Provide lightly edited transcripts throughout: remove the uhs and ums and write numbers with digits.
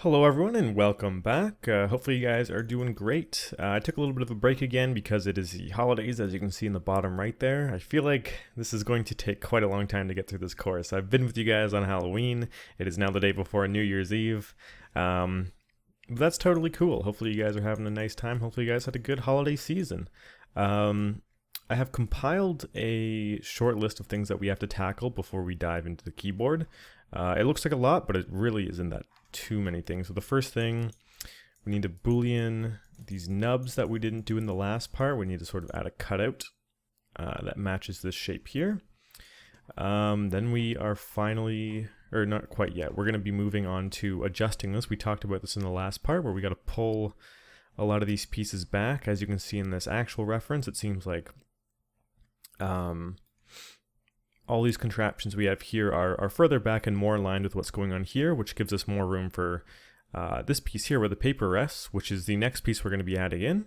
Hello everyone and welcome back. Hopefully you guys are doing great. I took a little bit of a break again because it is the holidays, as you can see in the bottom right there. I feel like this is going to take quite a long time to get through this course. I've been with you guys on Halloween. It is now the day before New Year's Eve. But that's totally cool. Hopefully you guys are having a nice time. Hopefully you guys had a good holiday season. I have compiled a short list of things that we have to tackle before we dive into the keyboard. It looks like a lot, but it really isn't that too many things. So the first thing, we need to boolean these nubs that we didn't do in the last part. We need to sort of add a cutout that matches this shape here. Then we are finally, or not quite yet, we're going to be moving on to adjusting this. We talked about this in the last part where we got to pull a lot of these pieces back. As you can see in this actual reference, it seems like all these contraptions we have here are further back and more aligned with what's going on here, which gives us more room for this piece here where the paper rests, which is the next piece we're going to be adding in.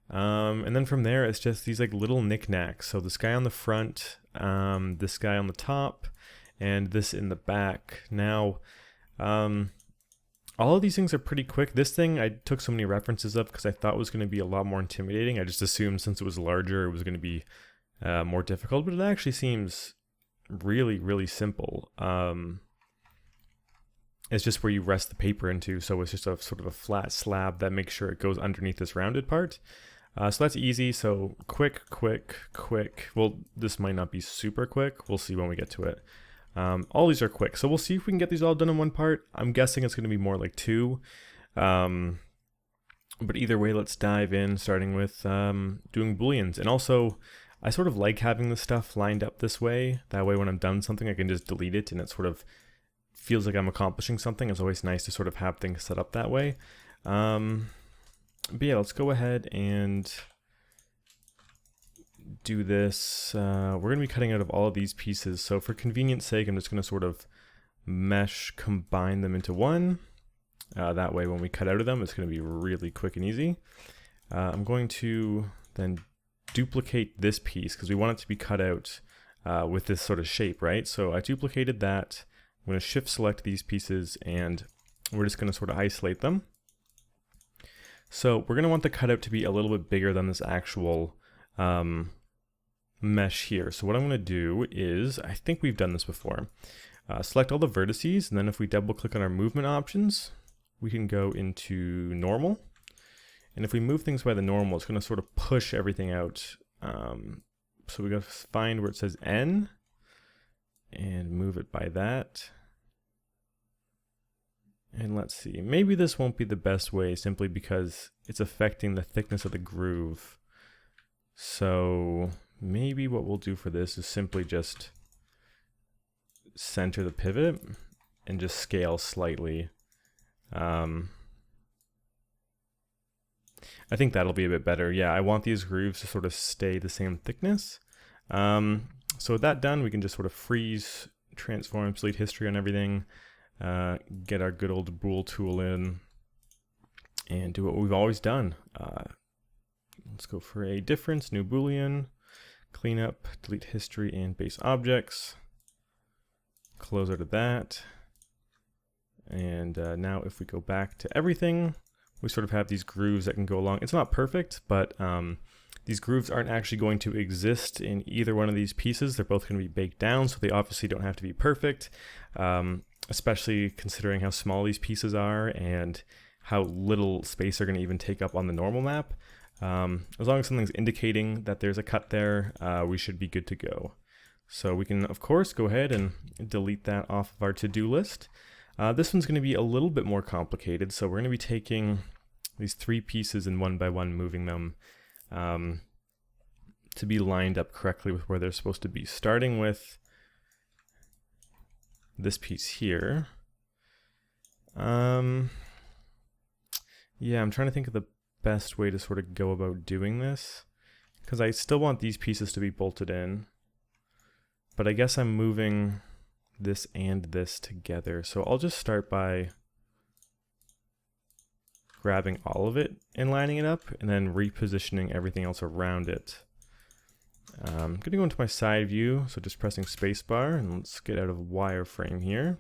And then from there, it's just these like little knickknacks. So this guy on the front, this guy on the top, and this in the back. Now, all of these things are pretty quick. This thing I took so many references of because I thought it was going to be a lot more intimidating. I just assumed since it was larger, it was going to be more difficult, but it actually seems really simple. It's just where you rest the paper into, so it's just a sort of a flat slab that makes sure it goes underneath this rounded part. So that's easy. So quick. Well, this might not be super quick. We'll see when we get to it. All these are quick, so we'll see if we can get these all done in one part. I'm guessing it's going to be more like two. But either way, let's dive in, starting with doing booleans. And also, I sort of like having the stuff lined up this way. That way when I'm done something, I can just delete it and it sort of feels like I'm accomplishing something. It's always nice to sort of have things set up that way. But yeah, let's go ahead and do this. We're going to be cutting out of all of these pieces. So for convenience sake, I'm just going to sort of combine them into one. That way when we cut out of them, it's going to be really quick and easy. I'm going to then duplicate this piece because we want it to be cut out with this sort of shape, right? So I duplicated that. I'm going to shift select these pieces and we're just going to sort of isolate them. So we're going to want the cutout to be a little bit bigger than this actual mesh here. So what I'm going to do is, I think we've done this before, select all the vertices, and then if we double click on our movement options, we can go into normal. And if we move things by the normal, it's going to sort of push everything out. So we got to find where it says N and move it by that. And let's see, maybe this won't be the best way simply because it's affecting the thickness of the groove. So maybe what we'll do for this is simply just center the pivot and just scale slightly. I think that'll be a bit better. Yeah, I want these grooves to sort of stay the same thickness. So with that done, we can just sort of freeze, transform, delete history on everything, get our good old bool tool in, and do what we've always done. Let's go for a difference, new boolean, clean up, delete history and base objects, close out of that. And now if we go back to everything, we sort of have these grooves that can go along. It's not perfect, but these grooves aren't actually going to exist in either one of these pieces. They're both going to be baked down, so they obviously don't have to be perfect, especially considering how small these pieces are and how little space they're going to even take up on the normal map. As long as something's indicating that there's a cut there, we should be good to go. So we can, of course, go ahead and delete that off of our to-do list. This one's going to be a little bit more complicated, so we're going to be taking these three pieces and one by one moving them to be lined up correctly with where they're supposed to be, starting with this piece here. Yeah, I'm trying to think of the best way to sort of go about doing this, because I still want these pieces to be bolted in, but I guess I'm moving this and this together. So I'll just start by grabbing all of it and lining it up and then repositioning everything else around it. I'm going to go into my side view, so just pressing spacebar, and let's get out of wireframe here.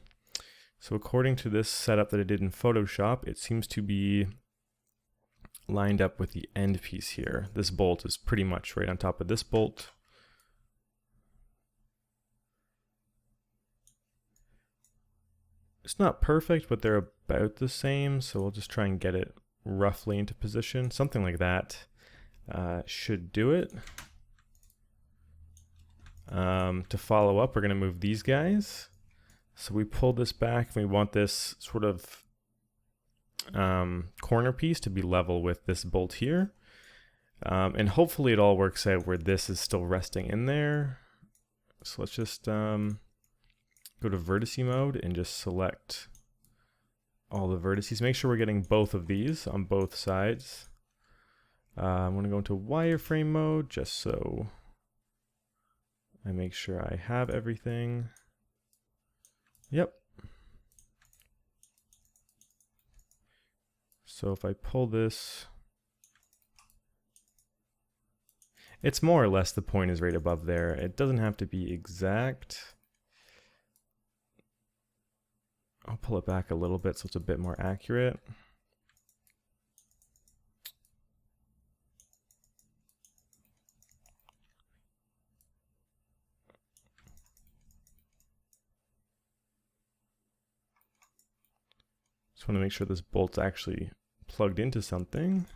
So according to this setup that I did in Photoshop, it seems to be lined up with the end piece here. This bolt is pretty much right on top of this bolt. It's not perfect, but they're about the same, so we'll just try and get it roughly into position. Something like that should do it. To follow up, we're going to move these guys. So we pull this back, and we want this sort of corner piece to be level with this bolt here. And hopefully it all works out where this is still resting in there. So let's just go to vertice mode and just select all the vertices. Make sure we're getting both of these on both sides. I'm going to go into wireframe mode just so I make sure I have everything. Yep. So if I pull this, it's more or less the point is right above there. It doesn't have to be exact. I'll pull it back a little bit so it's a bit more accurate. Just want to make sure this bolt's actually plugged into something.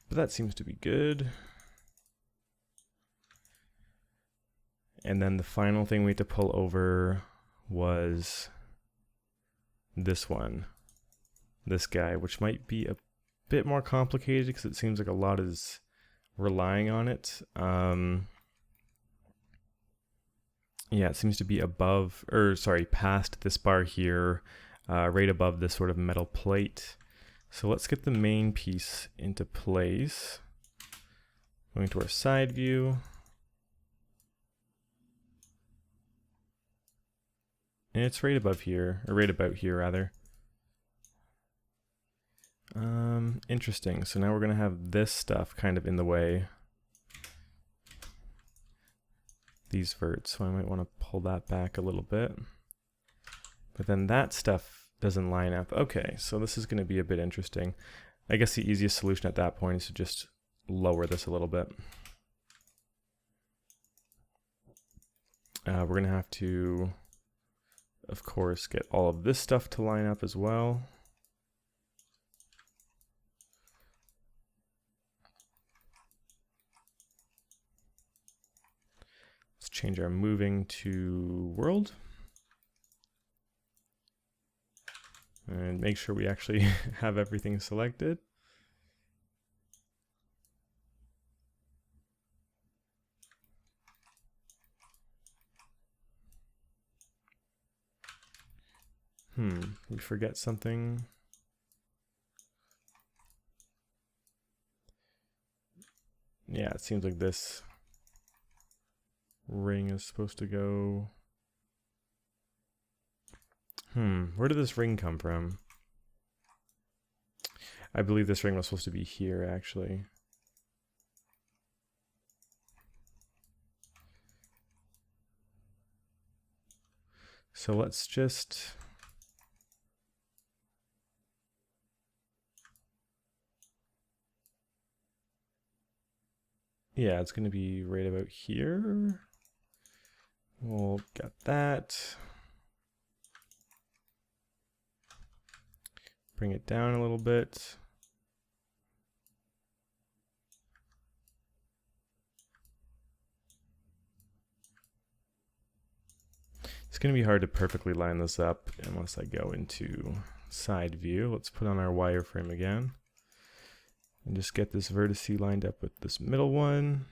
But that seems to be good. And then the final thing we had to pull over was this one, this guy, which might be a bit more complicated because it seems like a lot is relying on it. Yeah, it seems to be above, or sorry, past this bar here, right above this sort of metal plate. So let's get the main piece into place. Going to our side view. And it's right above here, or right about here rather. Interesting. So now we're going to have this stuff kind of in the way. These verts, so I might want to pull that back a little bit. But then that stuff doesn't line up. Okay, so this is going to be a bit interesting. I guess the easiest solution at that point is to just lower this a little bit. We're going to have to, of course, get all of this stuff to line up as well. Let's change our moving to world. And make sure we actually have everything selected. We forget something. Yeah, it seems like this ring is supposed to go. Where did this ring come from? I believe this ring was supposed to be here, actually. So let's just... Yeah, it's going to be right about here. We'll get that. Bring it down a little bit. It's going to be hard to perfectly line this up unless I go into side view. Let's put on our wireframe again. And just get this vertice lined up with this middle one.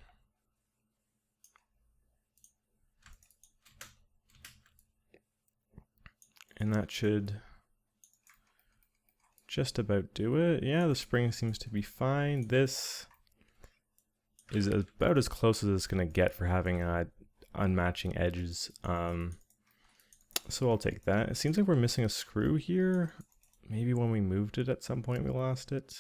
And that should just about do it. Yeah, the spring seems to be fine. This is about as close as it's going to get for having unmatching edges. So I'll take that. It seems like we're missing a screw here. Maybe when we moved it at some point we lost it.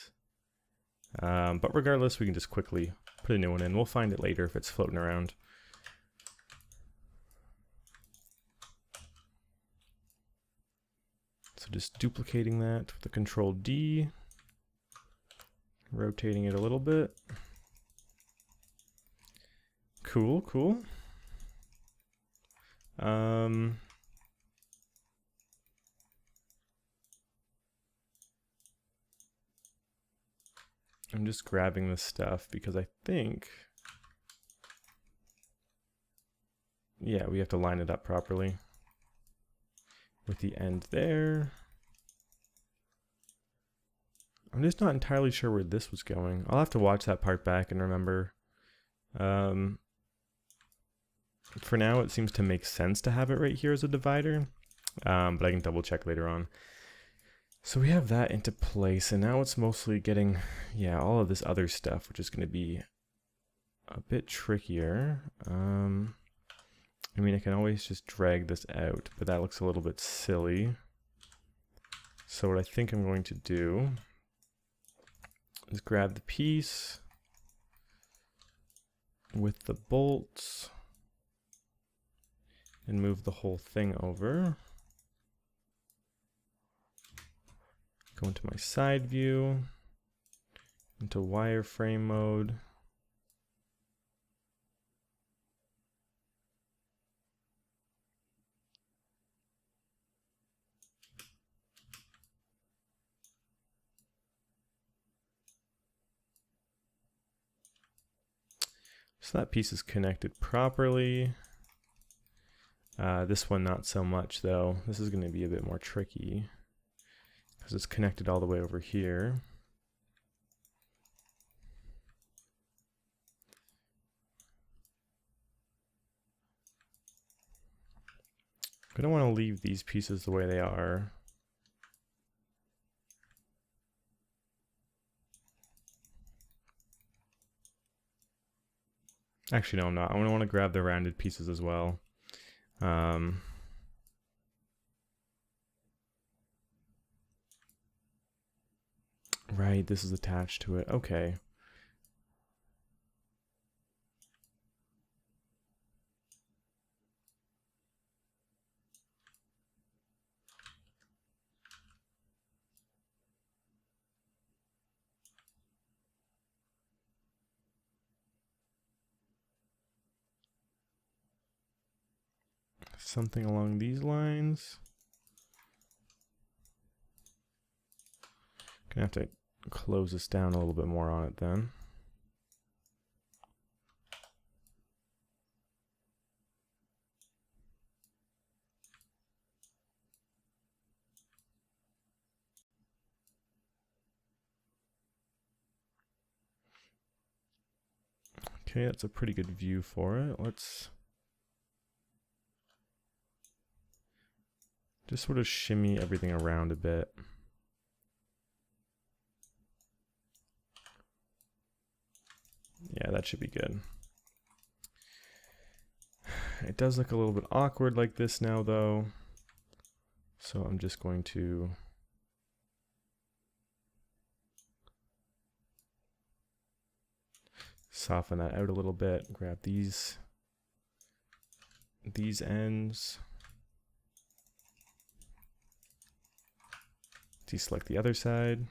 But regardless, we can just quickly put a new one in. We'll find it later if it's floating around. So just duplicating that with the Control D, rotating it a little bit. Cool, cool. I'm just grabbing this stuff because I think, yeah, we have to line it up properly with the end there. I'm just not entirely sure where this was going. I'll have to watch that part back and remember. For now, it seems to make sense to have it right here as a divider, but I can double check later on. So we have that into place, and now it's mostly getting, yeah, all of this other stuff, which is going to be a bit trickier. I mean, I can always just drag this out, but that looks a little bit silly. So what I think I'm going to do is grab the piece with the bolts and move the whole thing over. Go into my side view, into wireframe mode. So that piece is connected properly. This one not so much though. This is going to be a bit more tricky because it's connected all the way over here. I don't want to leave these pieces the way they are. Actually, no, I'm not. I want to grab the rounded pieces as well. Right, this is attached to it. Okay. Something along these lines. Gonna have to close this down a little bit more on it then. Okay, that's a pretty good view for it. Let's just sort of shimmy everything around a bit. Yeah, that should be good. It does look a little bit awkward like this now though. So I'm just going to soften that out a little bit. Grab these ends. Deselect the other side.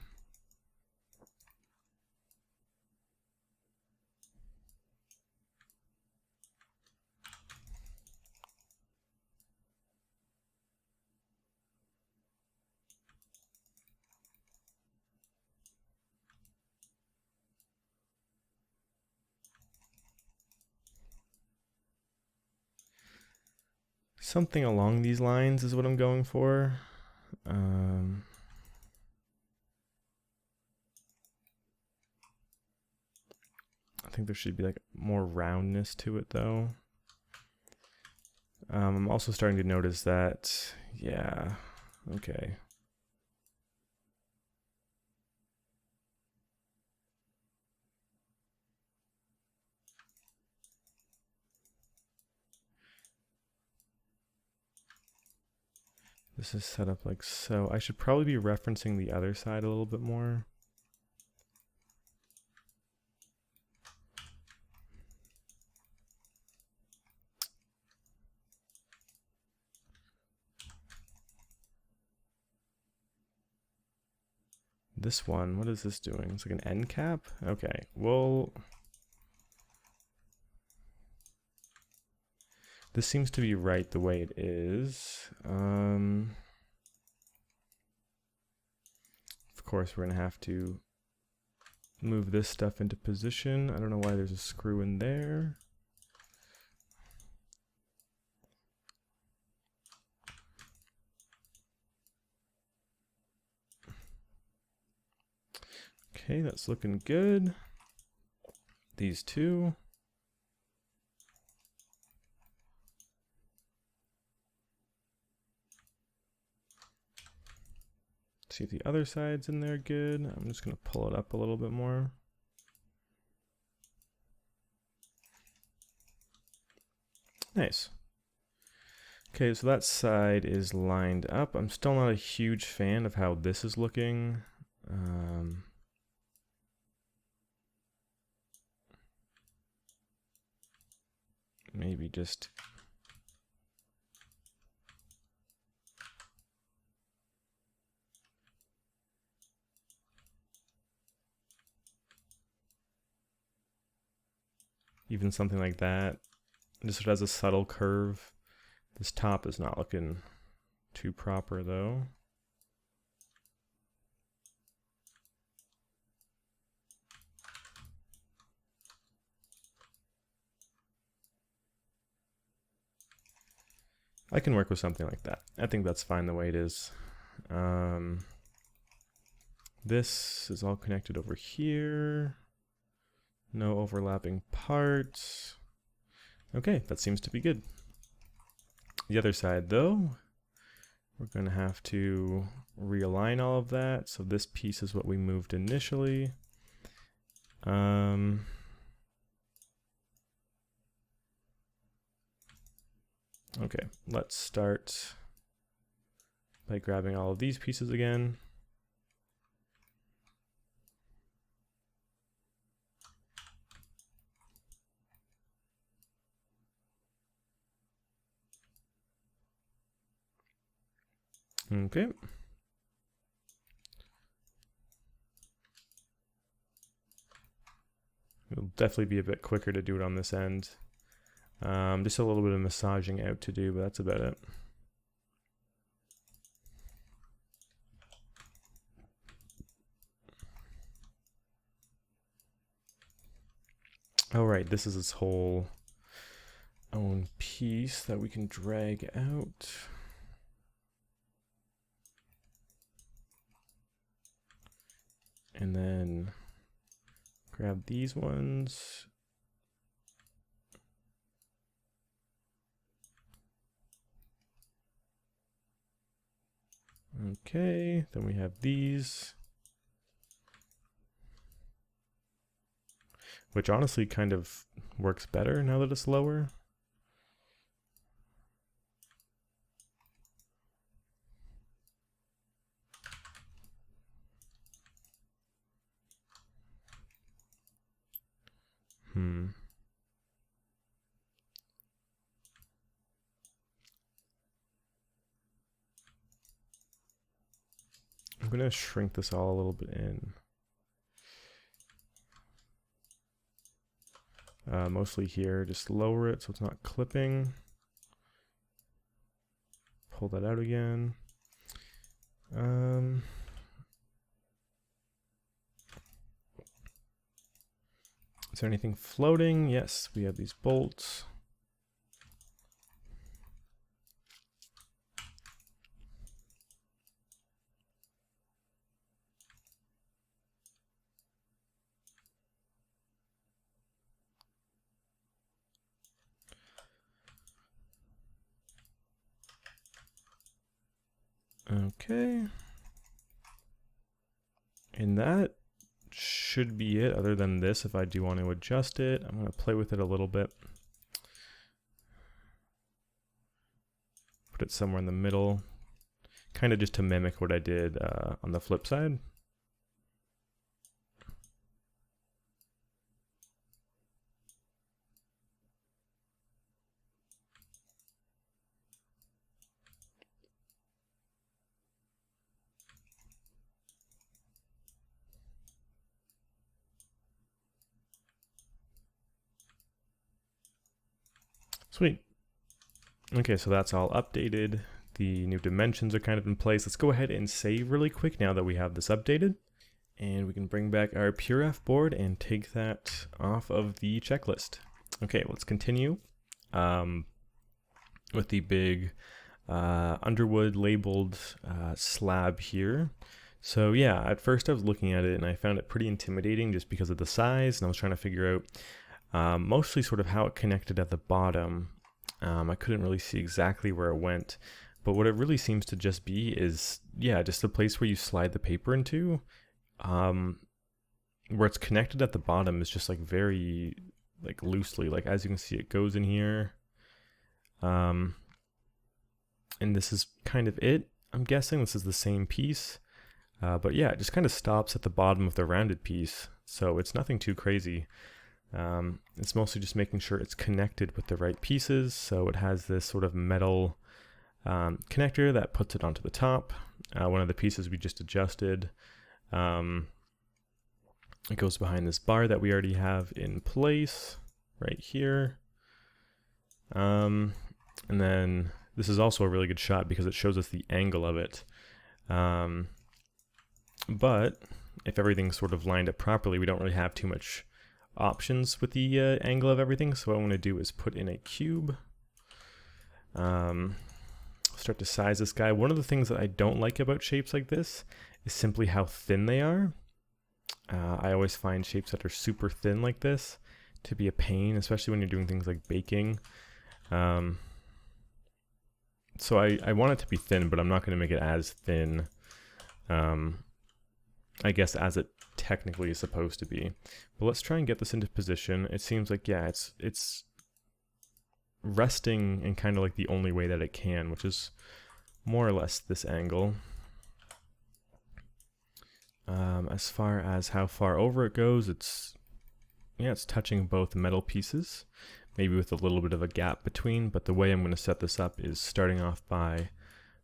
Something along these lines is what I'm going for. I think there should be like more roundness to it though. I'm also starting to notice that, yeah, okay. This is set up like so. I should probably be referencing the other side a little bit more. This one, what is this doing? It's like an end cap? Okay, well, this seems to be right the way it is. Of course, we're gonna have to move this stuff into position. I don't know why there's a screw in there. Okay, that's looking good. These two. See if the other side's in there good. I'm just gonna pull it up a little bit more. Nice. Okay, so that side is lined up. I'm still not a huge fan of how this is looking. Maybe just even something like that. Just has a subtle curve. This top is not looking too proper though. I can work with something like that. I think that's fine the way it is. This is all connected over here. No overlapping parts. Okay, that seems to be good. The other side though, we're going to have to realign all of that. So this piece is what we moved initially. Okay, let's start by grabbing all of these pieces again. Okay. It'll definitely be a bit quicker to do it on this end. Just a little bit of massaging out to do, but that's about it. All right, this is its whole own piece that we can drag out. And then grab these ones. Okay, then we have these, which honestly kind of works better now that it's lower. I'm going to shrink this all a little bit in. Mostly here, just lower it so it's not clipping. Pull that out again. Is there anything floating? Yes, we have these bolts. Okay. And that should be it, other than this. If I do want to adjust it, I'm going to play with it a little bit. Put it somewhere in the middle, kind of just to mimic what I did on the flip side. Sweet. Okay, so that's all updated. The new dimensions are kind of in place. Let's go ahead and save really quick now that we have this updated. And we can bring back our PureF board and take that off of the checklist. Okay, let's continue with the big Underwood labeled slab here. So yeah, at first I was looking at it and I found it pretty intimidating just because of the size, and I was trying to figure out mostly sort of how it connected at the bottom. I couldn't really see exactly where it went, but what it really seems to just be is, yeah, just the place where you slide the paper into. Where it's connected at the bottom is just like very like loosely, like as you can see it goes in here. And this is kind of it. I'm guessing this is the same piece. But yeah, it just kind of stops at the bottom of the rounded piece. So it's nothing too crazy. It's mostly just making sure it's connected with the right pieces. So it has this sort of metal connector that puts it onto the top. One of the pieces we just adjusted. It goes behind this bar that we already have in place right here. And then this is also a really good shot because it shows us the angle of it. But if everything's sort of lined up properly, we don't really have too much options with the angle of everything. So what I want to do is put in a cube. Start to size this guy. One of the things that I don't like about shapes like this is simply how thin they are. I always find shapes that are super thin like this to be a pain, especially when you're doing things like baking. So I want it to be thin, but I'm not going to make it as thin, I guess, as it technically is supposed to be. But let's try and get this into position. It seems like, yeah, it's resting in kind of like the only way that it can, which is more or less this angle. As far as how far over it goes, it's touching both metal pieces, maybe with a little bit of a gap between, but the way I'm going to set this up is starting off by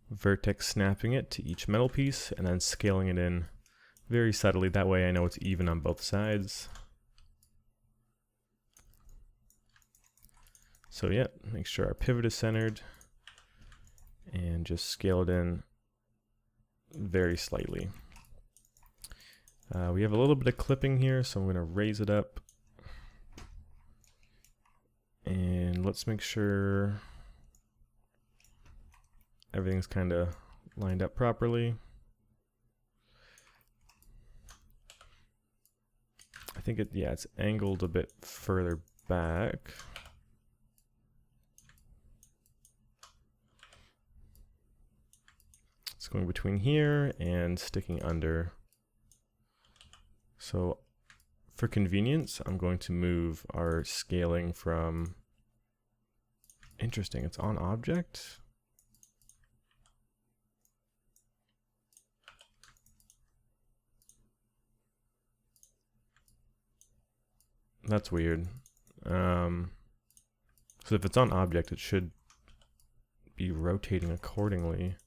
vertex snapping it to each metal piece and then scaling it in very subtly. That way I know it's even on both sides. So yeah, make sure our pivot is centered and just scale it in very slightly. We have a little bit of clipping here, so I'm going to raise it up. And let's make sure everything's kind of lined up properly. I think it's angled a bit further back. It's going between here and sticking under. So for convenience, I'm going to move our scaling from, interesting, it's on object. That's weird. So if it's on object, it should be rotating accordingly.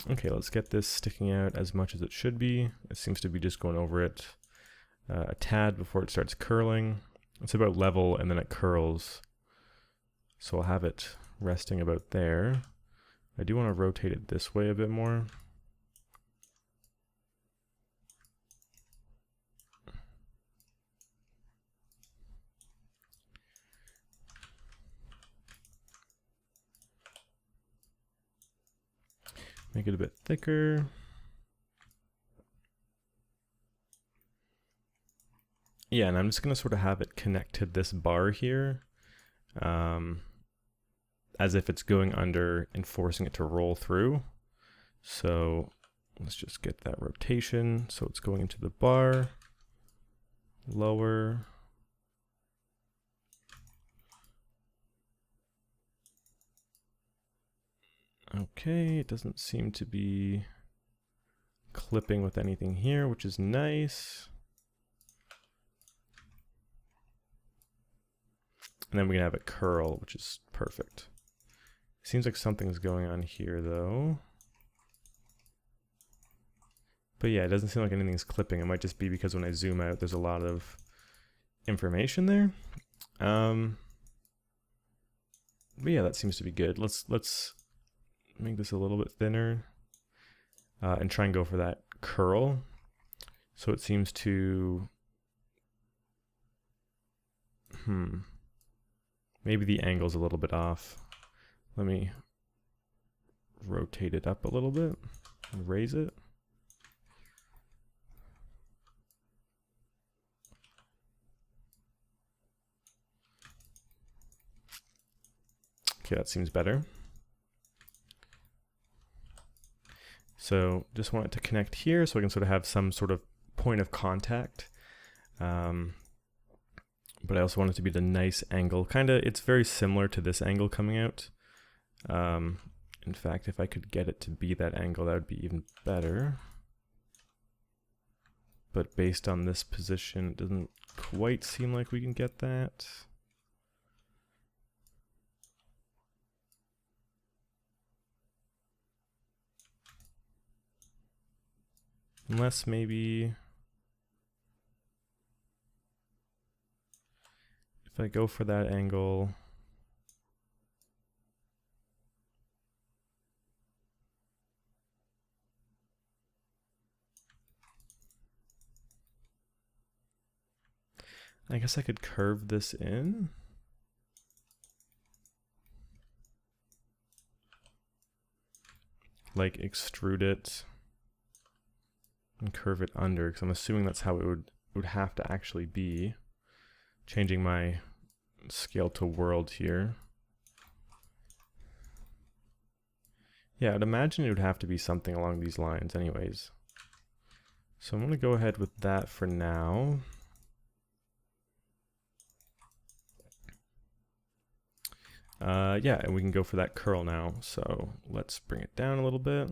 Okay, let's get this sticking out as much as it should be. It seems to be just going over it a tad before it starts curling. It's about level and then it curls. So I'll have it resting about there. I do want to rotate it this way a bit more. Make it a bit thicker. Yeah, and I'm just going to sort of have it connect to this bar here, as if it's going under and forcing it to roll through. So let's just get that rotation. So it's going into the bar, lower. Okay, it doesn't seem to be clipping with anything here, which is nice. And then we can have it curl, which is perfect. Seems like something's going on here though. But yeah, it doesn't seem like anything's clipping. It might just be because when I zoom out, there's a lot of information there. But yeah, that seems to be good. Let's make this a little bit thinner and try and go for that curl. So it seems to, maybe the angle's a little bit off. Let me rotate it up a little bit and raise it. Okay, that seems better. So just want it to connect here so I can sort of have some sort of point of contact. But I also want it to be the nice angle. It's very similar to this angle coming out. In fact, if I could get it to be that angle, that would be even better. But based on this position, it doesn't quite seem like we can get that. Unless maybe if I go for that angle, I guess I could curve this in. Like extrude it and curve it under, because I'm assuming that's how it would have to actually be. Changing my scale to world here. Yeah, I'd imagine it would have to be something along these lines anyways. So I'm going to go ahead with that for now. Yeah, and we can go for that curl now. So let's bring it down a little bit.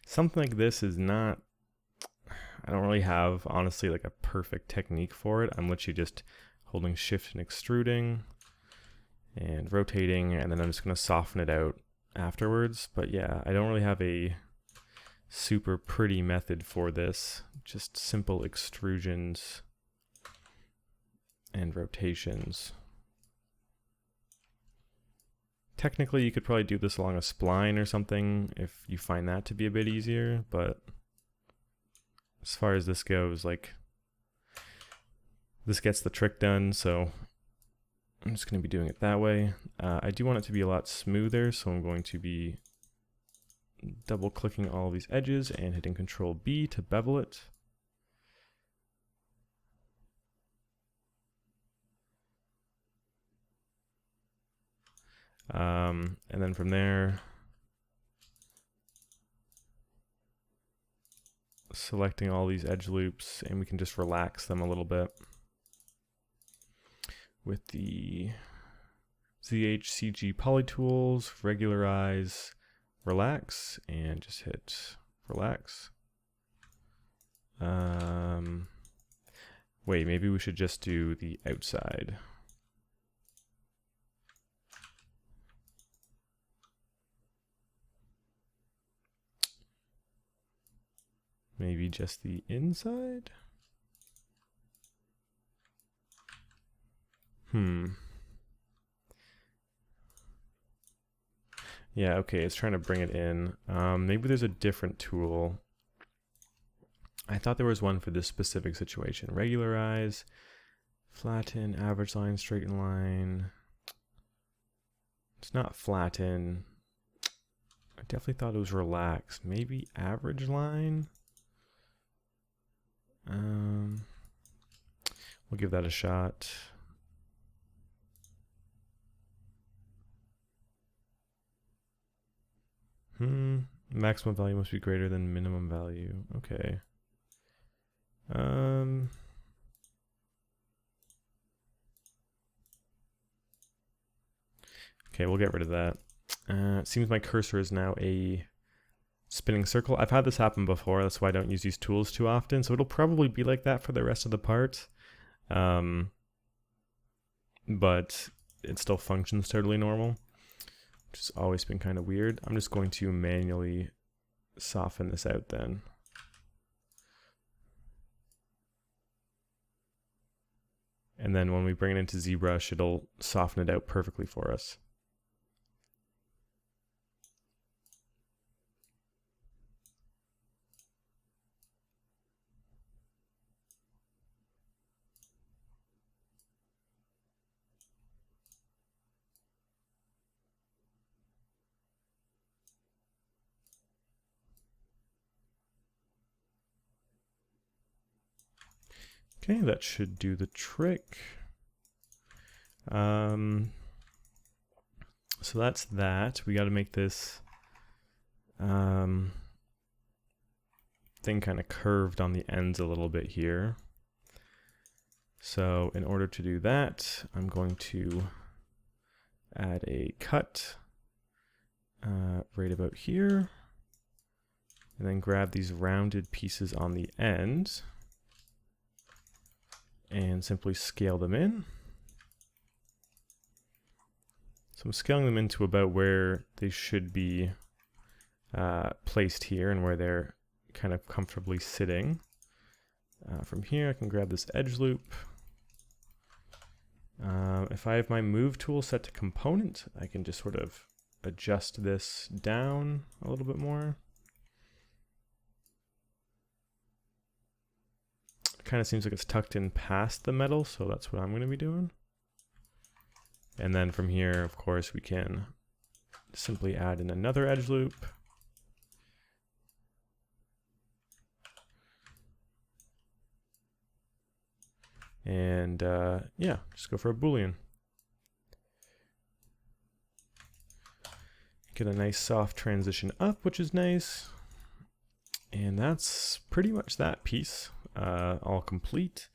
Something like this is not, I don't really have, honestly, like a perfect technique for it. I'm literally just holding shift and extruding and rotating, and then I'm just going to soften it out afterwards. But yeah, I don't really have a super pretty method for this. Just simple extrusions and rotations. Technically, you could probably do this along a spline or something if you find that to be a bit easier, but as far as this goes, like, this gets the trick done, so I'm just going to be doing it that way. I do want it to be a lot smoother, so I'm going to be double clicking all of these edges and hitting Control B to bevel it. And then from there, selecting all these edge loops, and we can just relax them a little bit with the ZHCG poly tools, regularize, relax, and just hit relax. Wait, maybe we should just do the outside. Maybe just the inside? Yeah, okay, it's trying to bring it in. Maybe there's a different tool. I thought there was one for this specific situation. Regularize, flatten, average line, straighten line. It's not flatten. I definitely thought it was relax. Maybe average line? We'll give that a shot. Maximum value must be greater than minimum value. Okay. Okay, we'll get rid of that. It seems my cursor is now a spinning circle. I've had this happen before, that's why I don't use these tools too often, so it'll probably be like that for the rest of the part. But it still functions totally normal, which has always been kind of weird. I'm just going to manually soften this out then. And then when we bring it into ZBrush, it'll soften it out perfectly for us. Okay, that should do the trick. So that's that. We got to make this thing kind of curved on the ends a little bit here. So in order to do that, I'm going to add a cut right about here, and then grab these rounded pieces on the end and simply scale them in. So I'm scaling them into about where they should be placed here and where they're kind of comfortably sitting. From here I can grab this edge loop. If I have my move tool set to component, I can just sort of adjust this down a little bit more. It kind of seems like it's tucked in past the metal, so that's what I'm going to be doing. And then from here, of course, we can simply add in another edge loop. And yeah, just go for a Boolean. Get a nice soft transition up, which is nice. And that's pretty much that piece, all complete.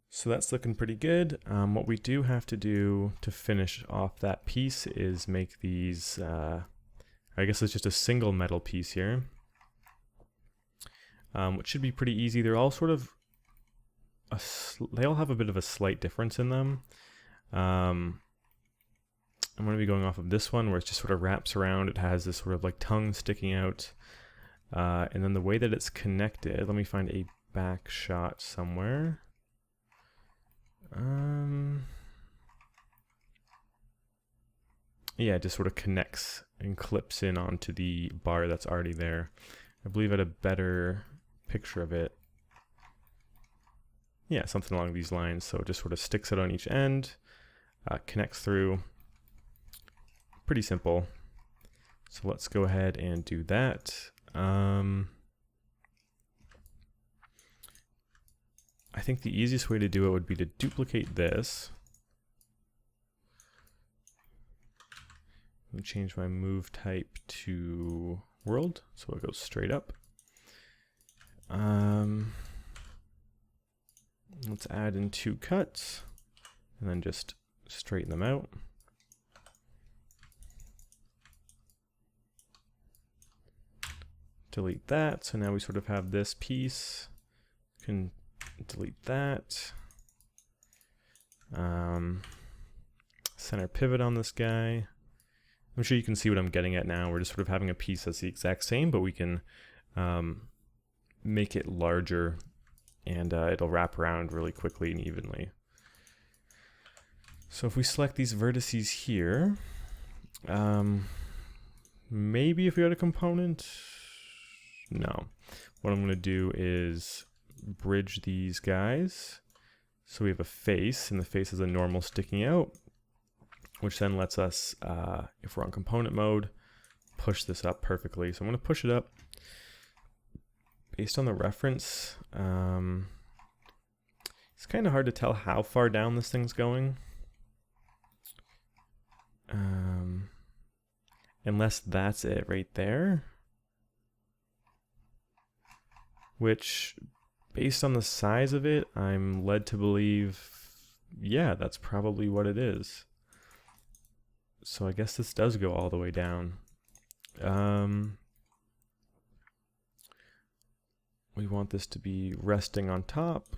So that's looking pretty good. What we do have to do to finish off that piece is make these, I guess it's just a single metal piece here, which should be pretty easy. They're all sort of, they all have a bit of a slight difference in them. I'm going to be going off of this one where it just sort of wraps around. It has this sort of like tongue sticking out. And then the way that it's connected, let me find a back shot somewhere. Yeah, it just sort of connects and clips in onto the bar that's already there. I believe I had a better picture of it. Yeah, something along these lines. So it just sort of sticks it on each end, connects through. Pretty simple. So let's go ahead and do that. I think the easiest way to do it would be to duplicate this. Let me change my move type to world, so it goes straight up. Let's add in 2 cuts, and then just straighten them out. Delete that, so now we sort of have this piece. Can delete that. Center pivot on this guy. I'm sure you can see what I'm getting at now. We're just sort of having a piece that's the exact same, but we can make it larger, and it'll wrap around really quickly and evenly. So if we select these vertices here, maybe if we had a component, no. What I'm going to do is bridge these guys. So we have a face, and the face is a normal sticking out, which then lets us, if we're on component mode, push this up perfectly. So I'm going to push it up based on the reference. It's kind of hard to tell how far down this thing's going. Unless that's it right there. Which, based on the size of it, I'm led to believe, yeah, that's probably what it is. So I guess this does go all the way down. We want this to be resting on top.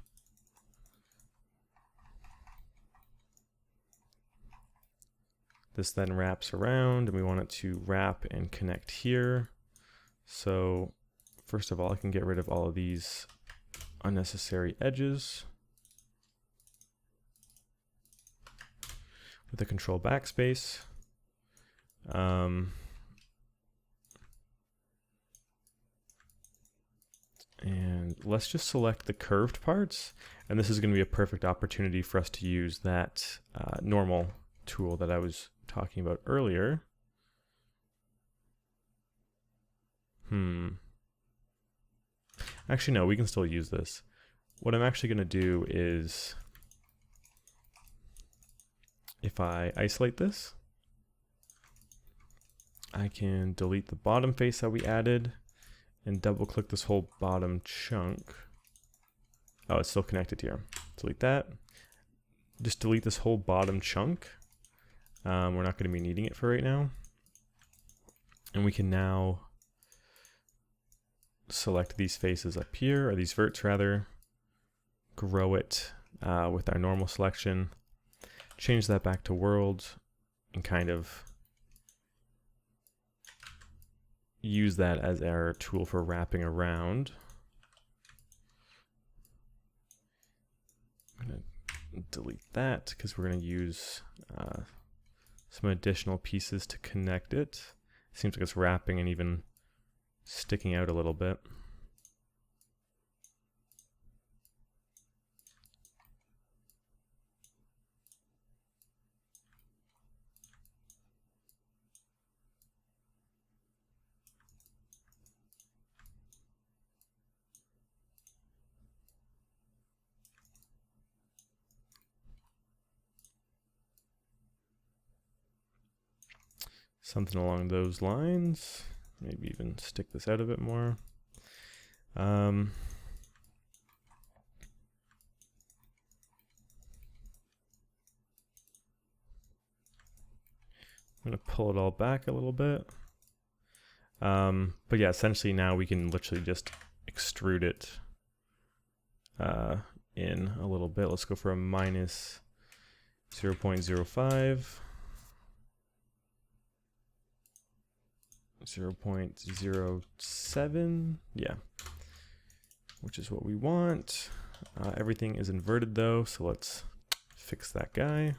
This then wraps around, and we want it to wrap and connect here. So first of all, I can get rid of all of these unnecessary edges with the control backspace. And let's just select the curved parts. And this is going to be a perfect opportunity for us to use that normal tool that I was talking about earlier. Actually, no, we can still use this. What I'm actually going to do is, if I isolate this, I can delete the bottom face that we added and double click this whole bottom chunk. Oh, it's still connected here. Delete that. Just delete this whole bottom chunk. We're not going to be needing it for right now. And we can now select these faces up here, or these verts rather, grow it with our normal selection, change that back to world, and kind of use that as our tool for wrapping around. I'm going to delete that because we're going to use some additional pieces to connect it. Seems like it's wrapping and even sticking out a little bit. Something along those lines. Maybe even stick this out a bit more. I'm going to pull it all back a little bit. But yeah, essentially now we can literally just extrude it in a little bit. Let's go for a minus 0.05. 0.07, yeah, which is what we want. Everything is inverted though, so let's fix that guy.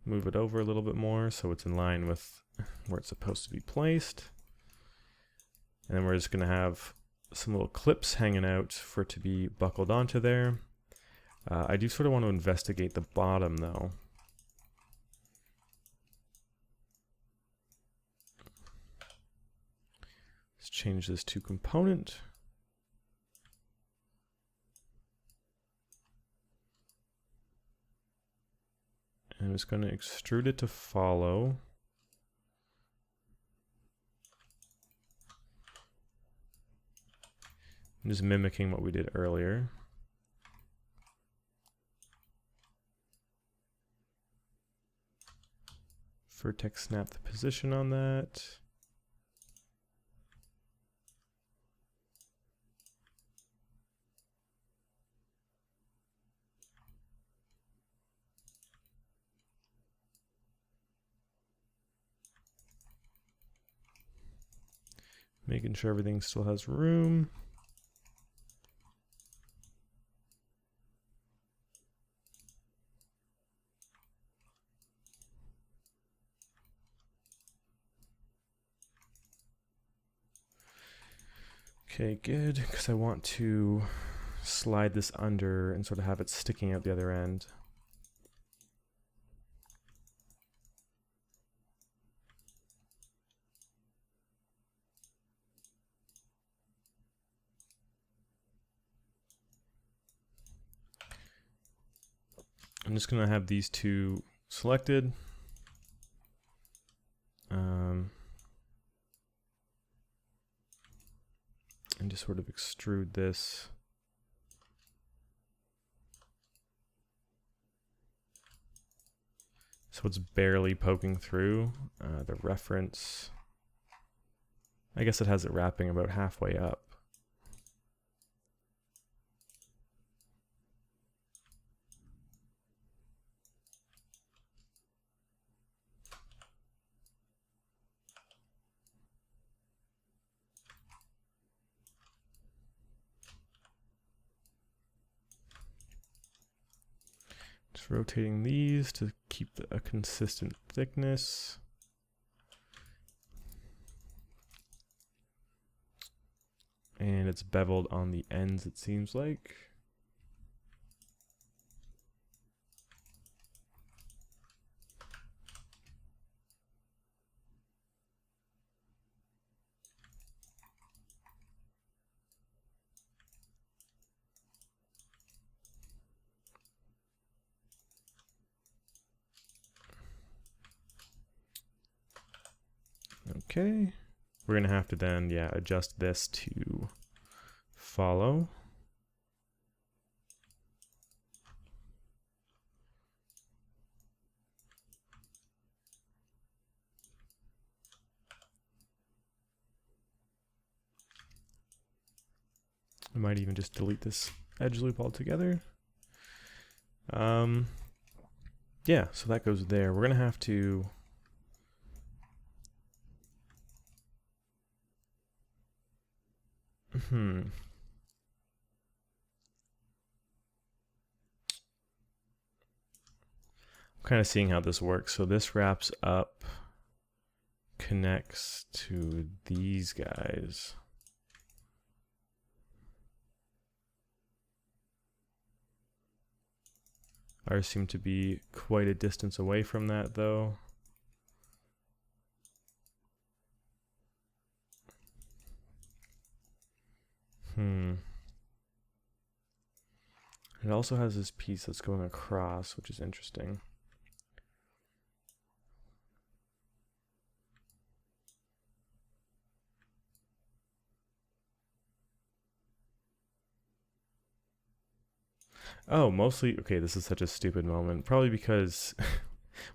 Move it over a little bit more so it's in line with where it's supposed to be placed. And then we're just going to have some little clips hanging out for it to be buckled onto there. I do sort of want to investigate the bottom though. Let's change this to component. And I'm just going to extrude it to follow. I'm just mimicking what we did earlier. Vertex snap the position on that. Making sure everything still has room. Okay, good, because I want to slide this under and sort of have it sticking out the other end. I'm just going to have these two selected. And just sort of extrude this. So it's barely poking through the reference. I guess it has it wrapping about halfway up. Just rotating these to keep a consistent thickness. And it's beveled on the ends, it seems like. Okay, we're gonna have to then, yeah, adjust this to follow. I might even just delete this edge loop altogether. Yeah, so that goes there. We're gonna have to I'm kind of seeing how this works. So this wraps up, connects to these guys. Ours seem to be quite a distance away from that though. It also has this piece that's going across, which is interesting. Oh, mostly, okay, this is such a stupid moment. Probably because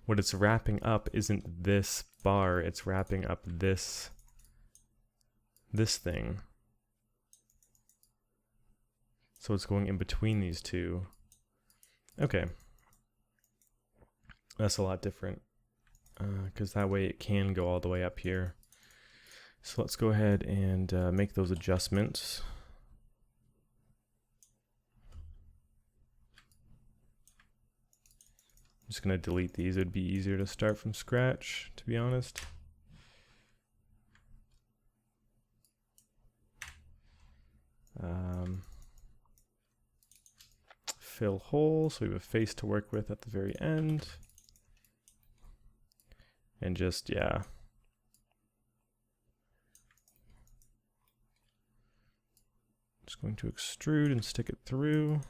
what it's wrapping up isn't this bar, it's wrapping up this thing. So it's going in between these two. Okay. That's a lot different, because that way it can go all the way up here. So let's go ahead and make those adjustments. I'm just going to delete these. It would be easier to start from scratch, to be honest. Fill hole, so we have a face to work with at the very end. And just, yeah. Just going to extrude and stick it through.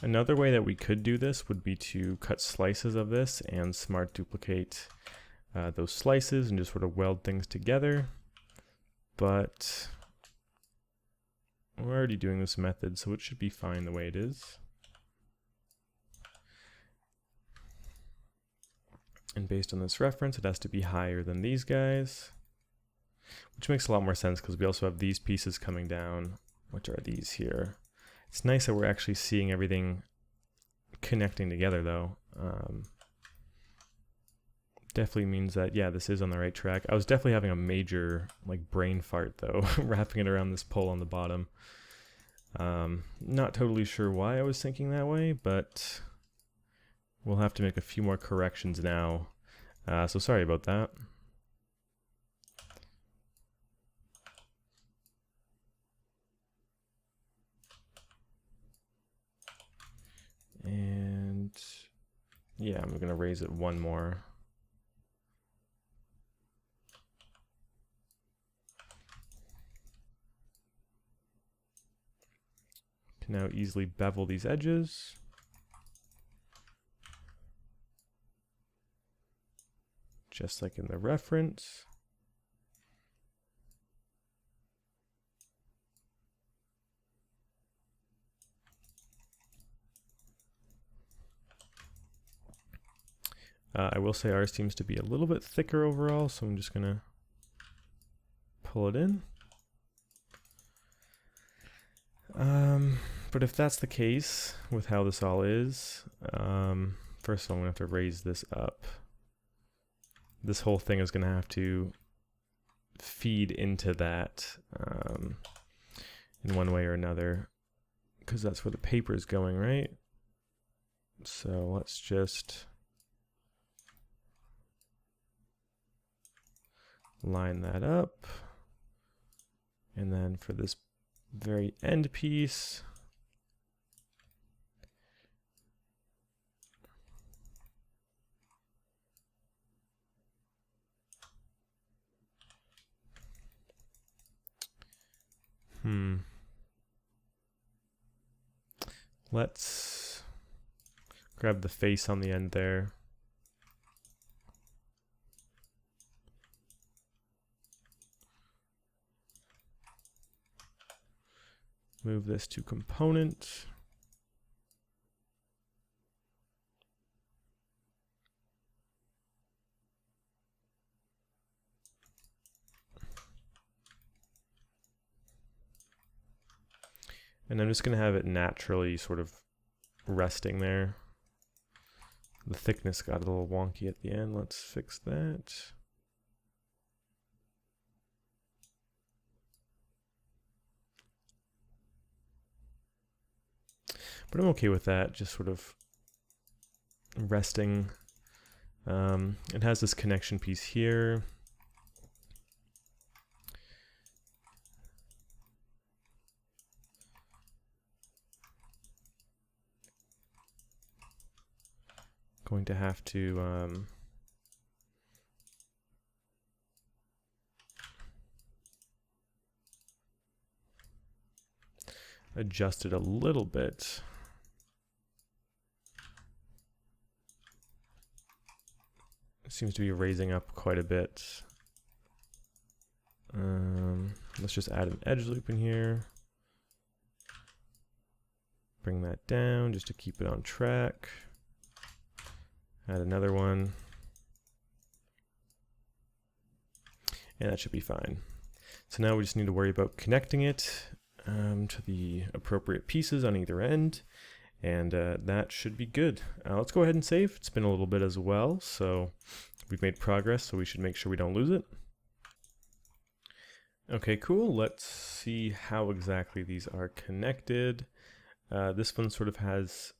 Another way that we could do this would be to cut slices of this and smart duplicate those slices and just sort of weld things together. But we're already doing this method, so it should be fine the way it is. And based on this reference, it has to be higher than these guys, which makes a lot more sense because we also have these pieces coming down, which are these here. It's nice that we're actually seeing everything connecting together though. Definitely means that, yeah, this is on the right track. I was definitely having a major like brain fart though, wrapping it around this pole on the bottom. Not totally sure why I was thinking that way, but we'll have to make a few more corrections now. So sorry about that. And yeah, I'm gonna raise it one more. Can now easily bevel these edges. Just like in the reference. I will say ours seems to be a little bit thicker overall, so I'm just gonna pull it in. But if that's the case with how this all is, first of all, I'm gonna have to raise this up. this whole thing is going to have to feed into that in one way or another, because that's where the paper is going, right? So let's just line that up. And then for this very end piece, let's grab the face on the end there. Move this to component. And I'm just going to have it naturally sort of resting there. The thickness got a little wonky at the end. Let's fix that. But I'm okay with that, just sort of resting. It has this connection piece here. Going to have to adjust it a little bit. It seems to be raising up quite a bit. Let's just add an edge loop in here. Bring that down just to keep it on track. Add another one. And that should be fine. So now we just need to worry about connecting it to the appropriate pieces on either end. And that should be good. Let's go ahead and save. It's been a little bit as well, so we've made progress, so we should make sure we don't lose it. Okay, cool. Let's see how exactly these are connected. This one sort of has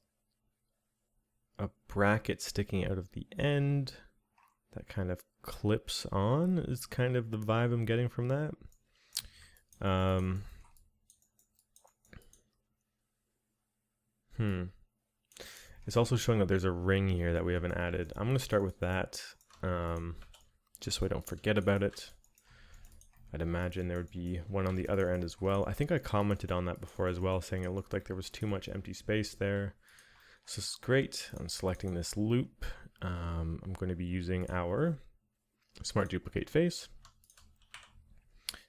a bracket sticking out of the end that kind of clips on, is kind of the vibe I'm getting from that. It's also showing that there's a ring here that we haven't added. I'm going to start with that, just so I don't forget about it. I'd imagine there would be one on the other end as well. I think I commented on that before as well, saying it looked like there was too much empty space there. So this is great. I'm selecting this loop. I'm going to be using our smart duplicate face.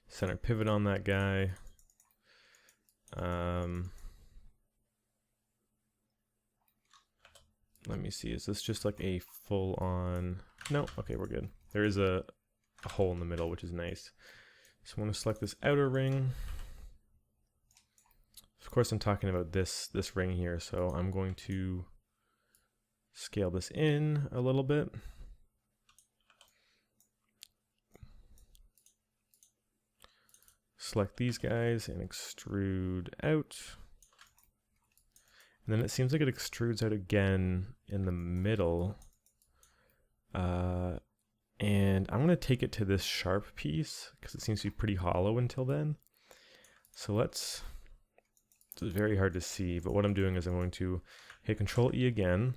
Center pivot on that guy. Let me see, is this just like a full on? No, okay, we're good. There is a hole in the middle, which is nice. So I want to select this outer ring. Of course, I'm talking about this ring here, so I'm going to scale this in a little bit. Select these guys and extrude out. And then it seems like it extrudes out again in the middle. And I'm going to take it to this sharp piece because it seems to be pretty hollow until then. So it's very hard to see, but what I'm doing is I'm going to hit Control E again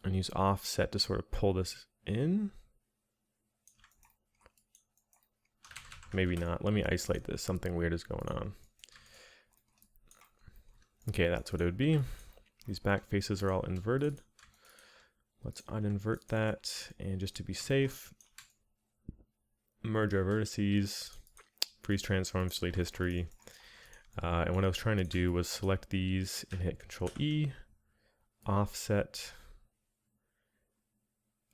and use offset to sort of pull this in. Maybe not. Let me isolate this. Something weird is going on. Okay, that's what it would be. These back faces are all inverted. Let's uninvert that, and just to be safe, merge our vertices, freeze transform, delete history. And what I was trying to do was select these and hit Control E, offset.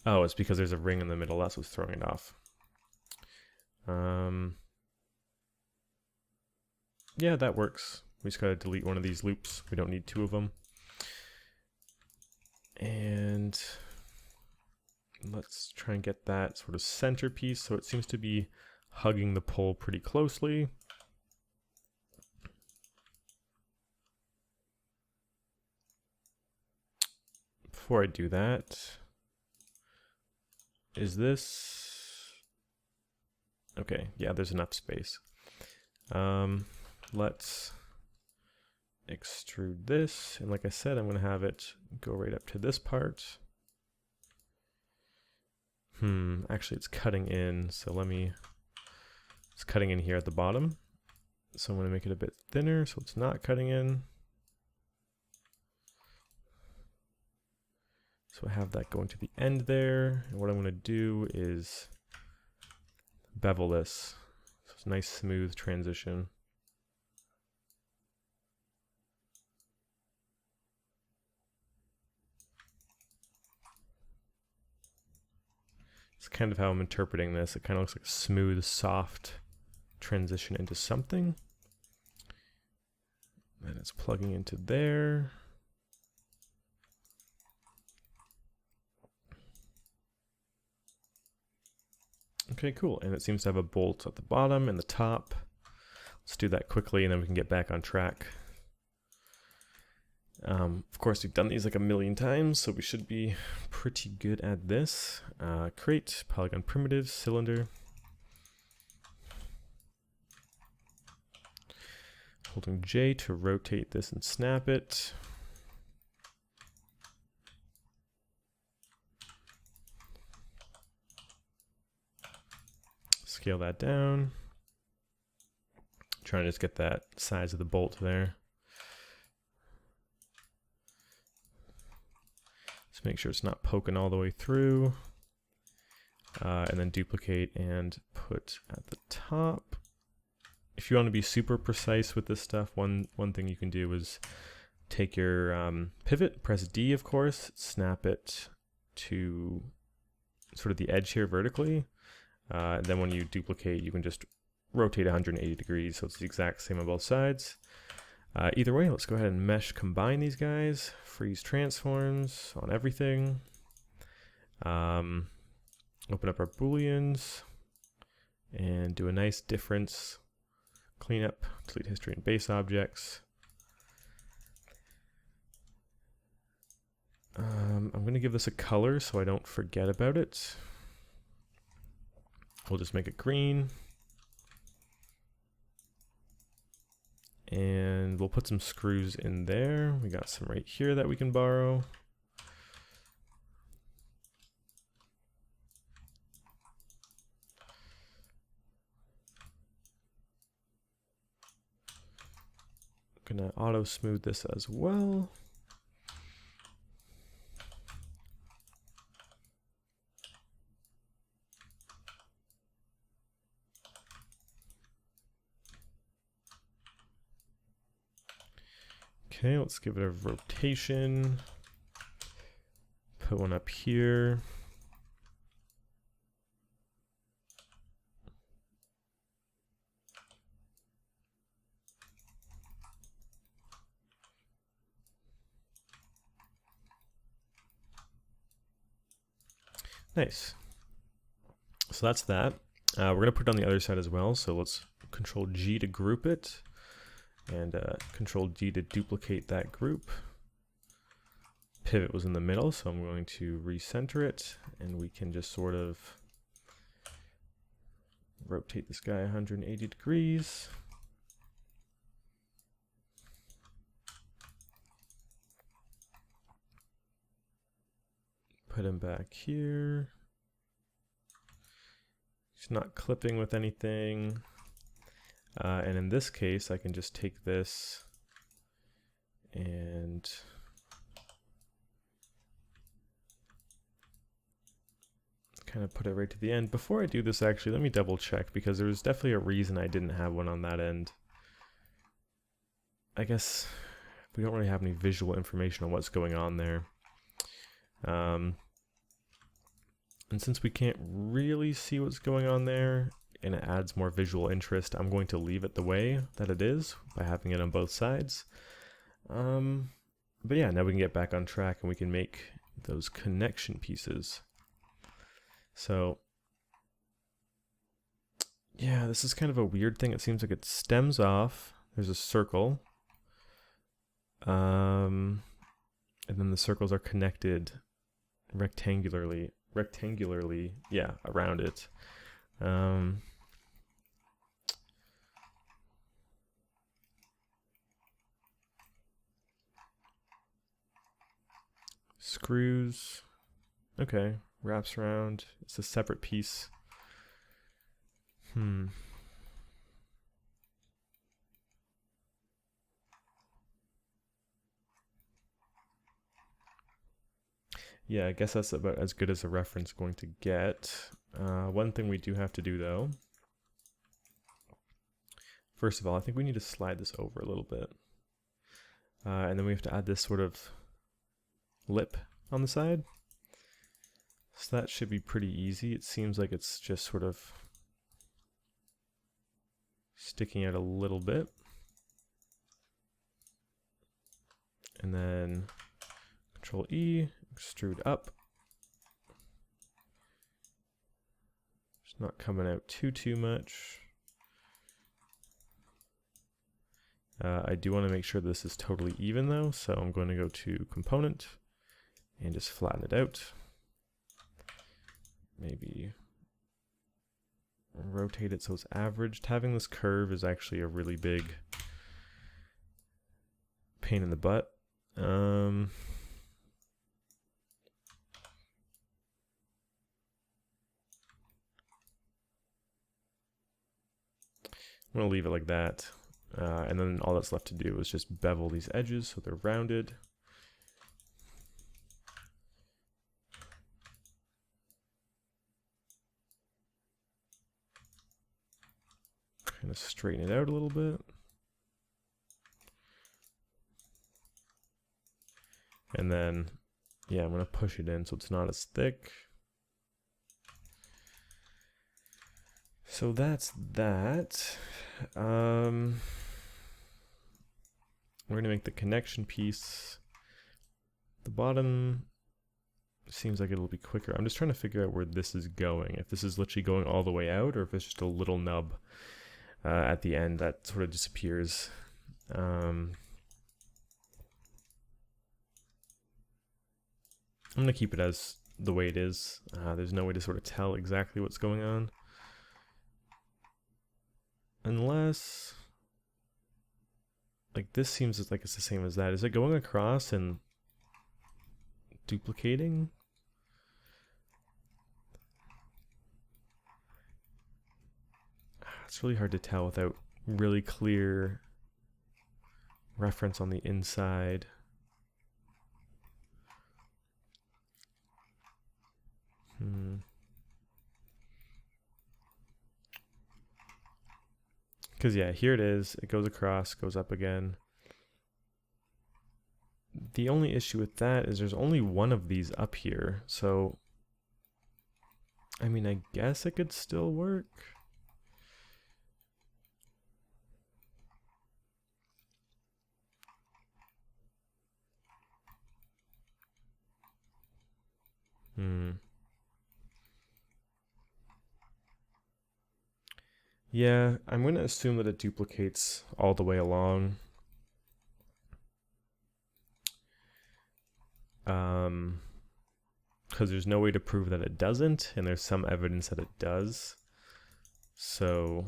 Oh, it's because there's a ring in the middle. That's what's throwing it off. Yeah, that works. We just gotta delete one of these loops. We don't need two of them. And let's try and get that sort of centerpiece so it seems to be hugging the pole pretty closely. Before I do that, is this okay? Yeah, there's enough space. Let's extrude this, and like I said, I'm going to have it go right up to this part. Actually it's cutting in, so it's cutting in here at the bottom. So I'm going to make it a bit thinner so it's not cutting in. So I have that going to the end there, and what I'm going to do is bevel this. So it's a nice smooth transition. It's kind of how I'm interpreting this. It kind of looks like a smooth, soft transition into something. And it's plugging into there. Okay, cool. And it seems to have a bolt at the bottom and the top. Let's do that quickly and then we can get back on track. Of course, we've done these like a million times, so we should be pretty good at this. Create polygon primitive cylinder. Holding J to rotate this and snap it. Scale that down. Trying to just get that size of the bolt there. Just make sure it's not poking all the way through. And then duplicate and put at the top. If you want to be super precise with this stuff, one thing you can do is take your pivot, press D of course, snap it to sort of the edge here vertically. And then when you duplicate, you can just rotate 180 degrees, so it's the exact same on both sides. Either way, let's go ahead and mesh combine these guys. Freeze transforms on everything. Open up our booleans and do a nice difference. Clean up, delete history and base objects. I'm going to give this a color so I don't forget about it. We'll just make it green. And we'll put some screws in there. We got some right here that we can borrow. I'm gonna auto smooth this as well. Okay, let's give it a rotation. Put one up here. Nice. So that's that. We're going to put it on the other side as well. So let's Control G to group it. And Control D to duplicate that group. Pivot was in the middle, so I'm going to recenter it, and we can just sort of rotate this guy 180 degrees. Put him back here. He's not clipping with anything. And in this case, I can just take this and kind of put it right to the end. Before I do this, actually, let me double check, because there's definitely a reason I didn't have one on that end. I guess we don't really have any visual information on what's going on there. And since we can't really see what's going on there, and it adds more visual interest, I'm going to leave it the way that it is by having it on both sides. But yeah, now we can get back on track and we can make those connection pieces. So yeah, this is kind of a weird thing. It seems like it stems off. There's a circle. And then the circles are connected rectangularly, yeah, around it. Screws. Okay, wraps around. It's a separate piece. Yeah, I guess that's about as good as a reference going to get. One thing we do have to do though, first of all, I think we need to slide this over a little bit. And then we have to add this sort of lip on the side. So that should be pretty easy. It seems like it's just sort of sticking out a little bit. And then Control E, extrude up. It's not coming out too much. I do want to make sure this is totally even though, so I'm going to go to Component and just flatten it out. Maybe rotate it so it's averaged. Having this curve is actually a really big pain in the butt. I'm going to leave it like that. And then all that's left to do is just bevel these edges so they're rounded. Kind of straighten it out a little bit. And then, yeah, I'm going to push it in so it's not as thick. So that's that. We're going to make the connection piece. The bottom seems like it'll be quicker. I'm just trying to figure out where this is going. If this is literally going all the way out or if it's just a little nub at the end that sort of disappears. I'm going to keep it as the way it is. There's no way to sort of tell exactly what's going on. Unless, like, this seems like it's the same as that. Is it going across and duplicating? It's really hard to tell without really clear reference on the inside. Because yeah, here it is. It goes across, goes up again. The only issue with that is there's only one of these up here. So, I mean, I guess it could still work. Yeah, I'm going to assume that it duplicates all the way along. Because there's no way to prove that it doesn't, and there's some evidence that it does. So,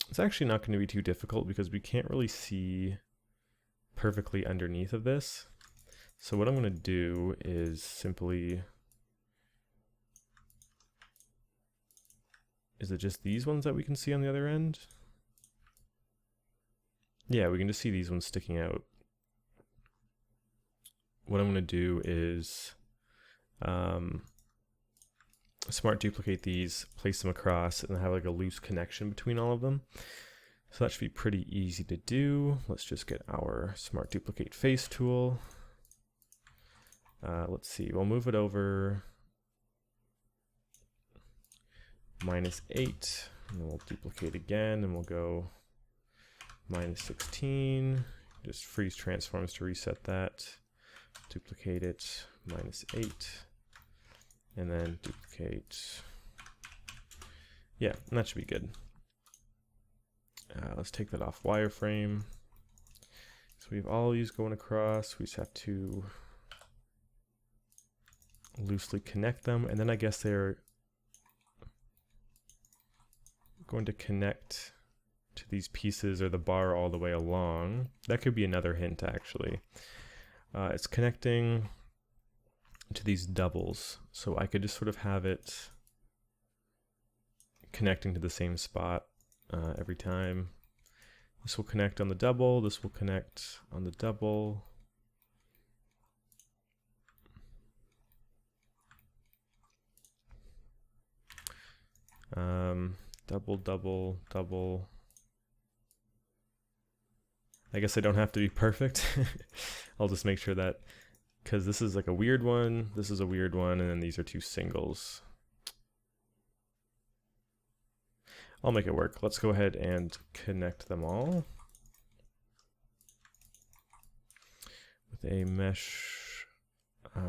it's actually not going to be too difficult because we can't really see perfectly underneath of this. So what I'm going to do is simply, is it just these ones that we can see on the other end? Yeah, we can just see these ones sticking out. What I'm going to do is smart duplicate these, place them across, and have like a loose connection between all of them. So that should be pretty easy to do. Let's just get our smart duplicate face tool. Let's see, we'll move it over -8, and then we'll duplicate again, and we'll go -16, just freeze transforms to reset that. Duplicate it, -8. And then duplicate. Yeah, and that should be good. Let's take that off wireframe. So we have all these going across. We just have to loosely connect them. And then I guess they're going to connect to these pieces or the bar all the way along. That could be another hint, actually. It's connecting to these doubles. So I could just sort of have it connecting to the same spot every time. This will connect on the double, this will connect on the double. Double, double, double. I guess I don't have to be perfect. I'll just make sure that, because this is like a weird one, this is a weird one, and then these are two singles. I'll make it work. Let's go ahead and connect them all with a mesh. I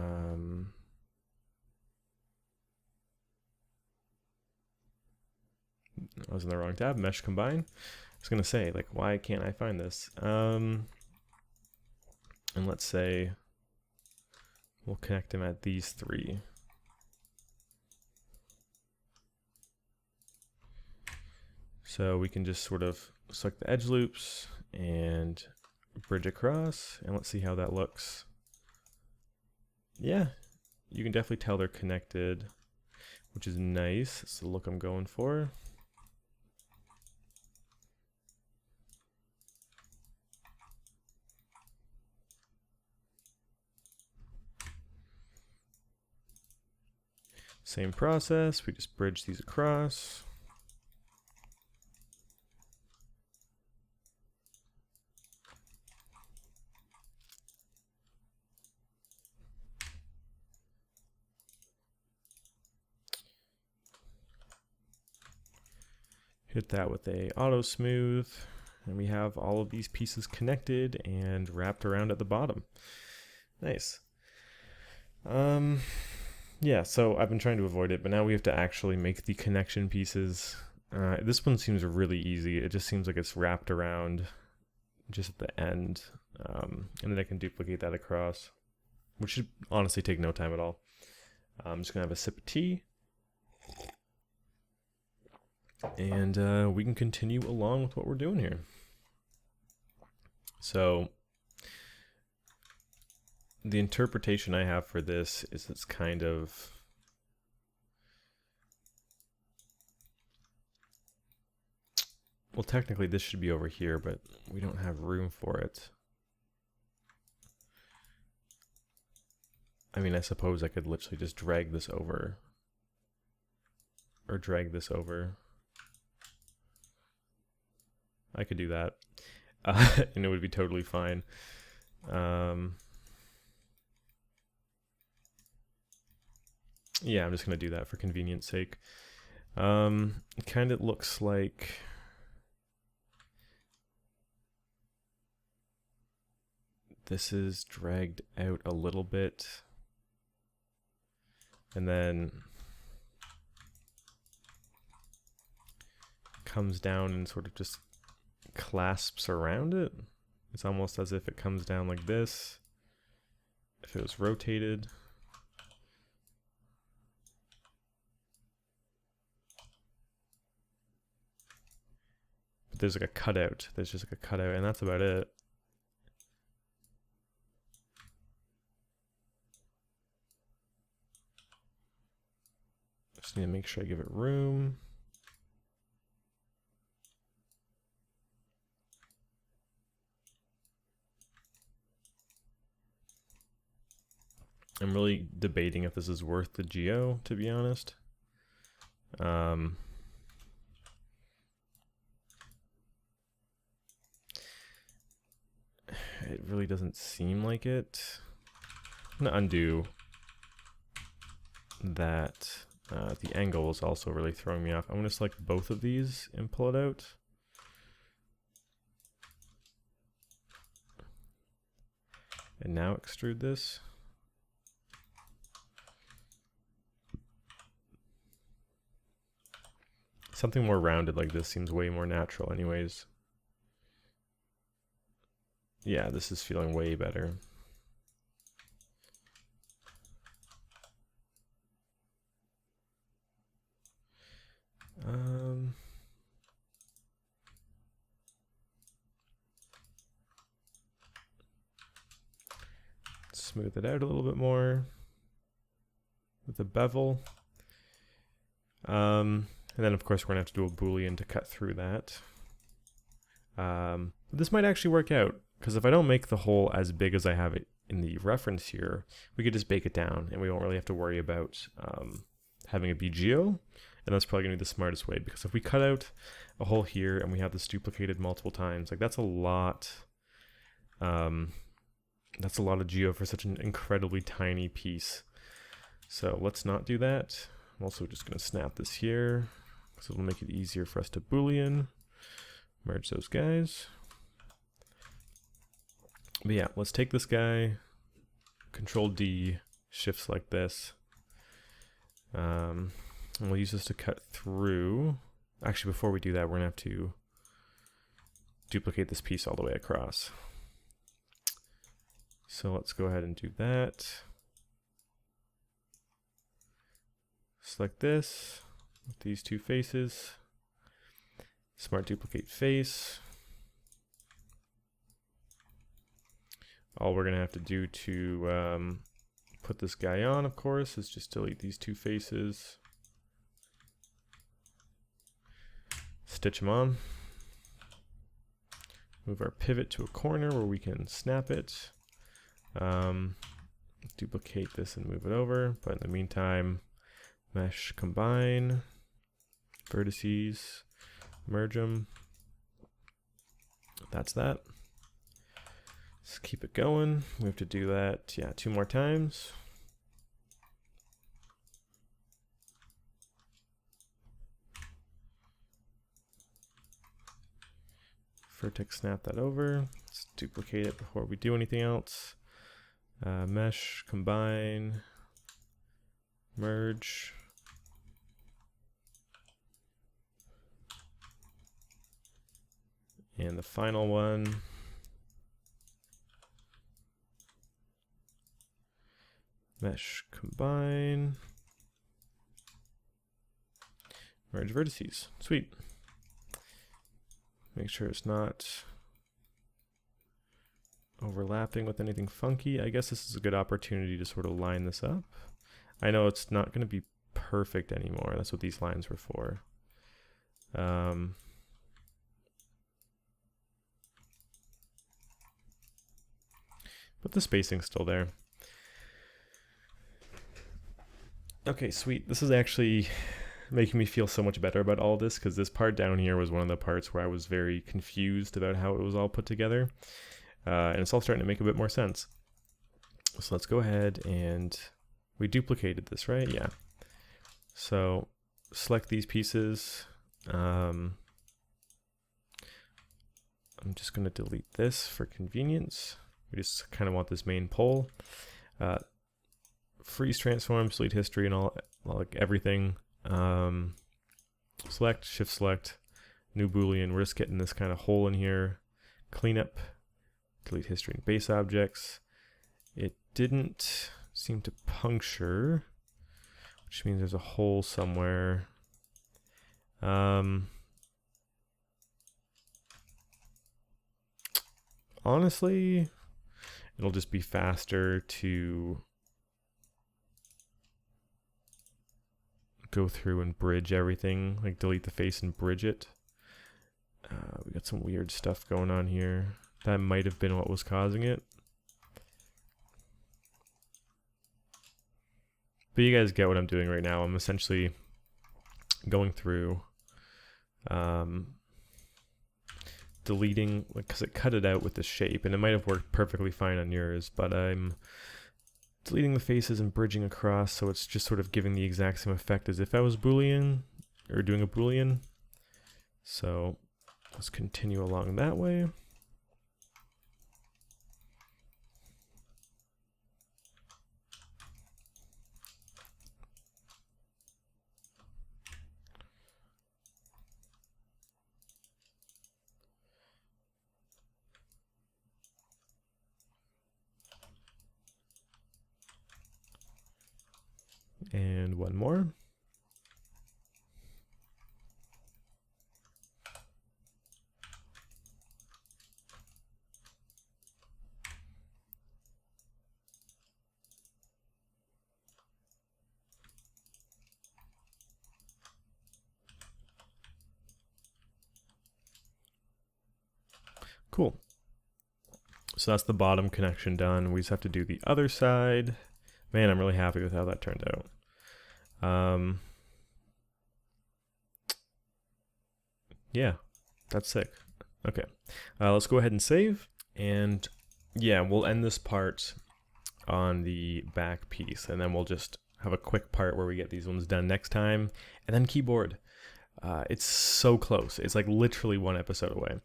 was in the wrong tab. Mesh combine. I was gonna say, like, why can't I find this? And let's say we'll connect them at these three. So we can just sort of select the edge loops and bridge across, and let's see how that looks. Yeah, you can definitely tell they're connected, which is nice. It's the look I'm going for. Same process, we just bridge these across. Hit that with a auto smooth, and we have all of these pieces connected and wrapped around at the bottom. Nice. Yeah, so I've been trying to avoid it, but now we have to actually make the connection pieces. This one seems really easy. It just seems like it's wrapped around just at the end, and then I can duplicate that across, which should honestly take no time at all. I'm just gonna have a sip of tea. And we can continue along with what we're doing here. So the interpretation I have for this is it's kind of well, technically this should be over here, but we don't have room for it. I mean, I suppose I could literally just drag this over or drag this over. I could do that, and it would be totally fine. Yeah, I'm just going to do that for convenience sake. It kind of looks like this is dragged out a little bit, and then comes down and sort of just clasps around it. It's almost as if it comes down like this if it was rotated. But there's like a cutout. There's just like a cutout, and that's about it. Just need to make sure I give it room. I'm really debating if this is worth the geo, to be honest. It really doesn't seem like it. I'm gonna undo that. The angle is also really throwing me off. I'm gonna select both of these and pull it out. And now extrude this. Something more rounded like this seems way more natural anyways. Yeah, this is feeling way better. Smooth it out a little bit more with the bevel. And then of course we're gonna have to do a Boolean to cut through that. This might actually work out, because if I don't make the hole as big as I have it in the reference here, we could just bake it down and we won't really have to worry about having a BGO. And that's probably gonna be the smartest way, because if we cut out a hole here and we have this duplicated multiple times, like that's a lot. That's a lot of geo for such an incredibly tiny piece. So let's not do that. I'm also just gonna snap this here, because it'll make it easier for us to Boolean. Merge those guys. But yeah, let's take this guy, Control D, shift select this. And we'll use this to cut through. Actually, before we do that, we're gonna have to duplicate this piece all the way across. So let's go ahead and do that. Select this with these two faces. Smart duplicate face. All we're gonna have to do to put this guy on, of course, is just delete these two faces. Stitch them on. Move our pivot to a corner where we can snap it. Duplicate this and move it over, but in the meantime, mesh combine, vertices, merge them. That's that. Let's keep it going. We have to do that, yeah, 2 more times. Vertex snap that over. Let's duplicate it before we do anything else. Mesh, combine, merge. And the final one. Mesh, combine, merge vertices. Sweet. Make sure it's not overlapping with anything funky. I guess this is a good opportunity to sort of line this up. I know it's not going to be perfect anymore. That's what these lines were for. But the spacing's still there. Okay, sweet. This is actually making me feel so much better about all this, because this part down here was one of the parts where I was very confused about how it was all put together. And it's all starting to make a bit more sense. So let's go ahead and we duplicated this, right? Yeah. So select these pieces. I'm just going to delete this for convenience. We just kind of want this main pole. Freeze transform, delete history and all, like everything. Select, shift select, new Boolean. We're just getting this kind of hole in here. Cleanup, delete history and base objects. It didn't seem to puncture, which means there's a hole somewhere. Honestly, it'll just be faster to go through and bridge everything, like delete the face and bridge it. We got some weird stuff going on here. That might have been what was causing it. But you guys get what I'm doing right now. I'm essentially going through deleting, because it cut it out with the shape, and it might have worked perfectly fine on yours, but I'm deleting the faces and bridging across, so it's just sort of giving the exact same effect as if I was Boolean, or doing a Boolean. So let's continue along that way. And one more. Cool. So that's the bottom connection done. We just have to do the other side. Man, I'm really happy with how that turned out. Yeah, that's sick. Okay, let's go ahead and save. And yeah, we'll end this part on the back piece, and then we'll just have a quick part where we get these ones done next time. And then keyboard. It's so close. It's like literally one episode away.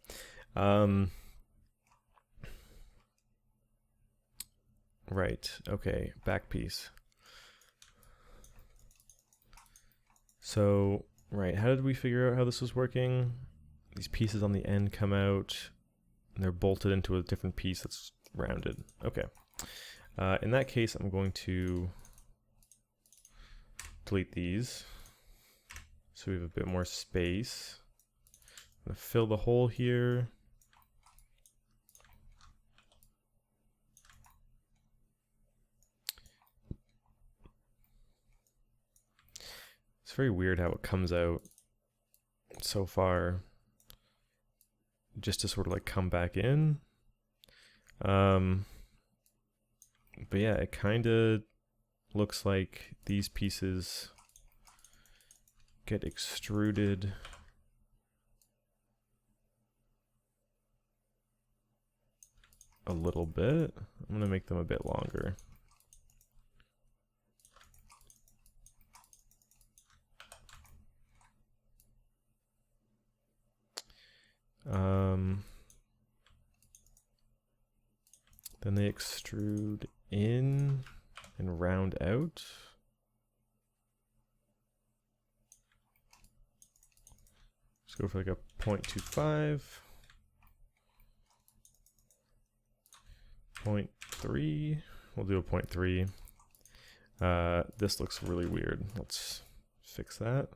Right, okay, back piece. So, right, how did we figure out how this was working? These pieces on the end come out, and they're bolted into a different piece that's rounded. Okay. In that case, I'm going to delete these so we have a bit more space. I'm going to fill the hole here. It's very weird how it comes out so far just to sort of like come back in. But yeah, it kind of looks like these pieces get extruded a little bit. I'm going to make them a bit longer. Then they extrude in and round out. Let's go for like a 0.25, 0.3. We'll do a 0.3. This looks really weird. Let's fix that.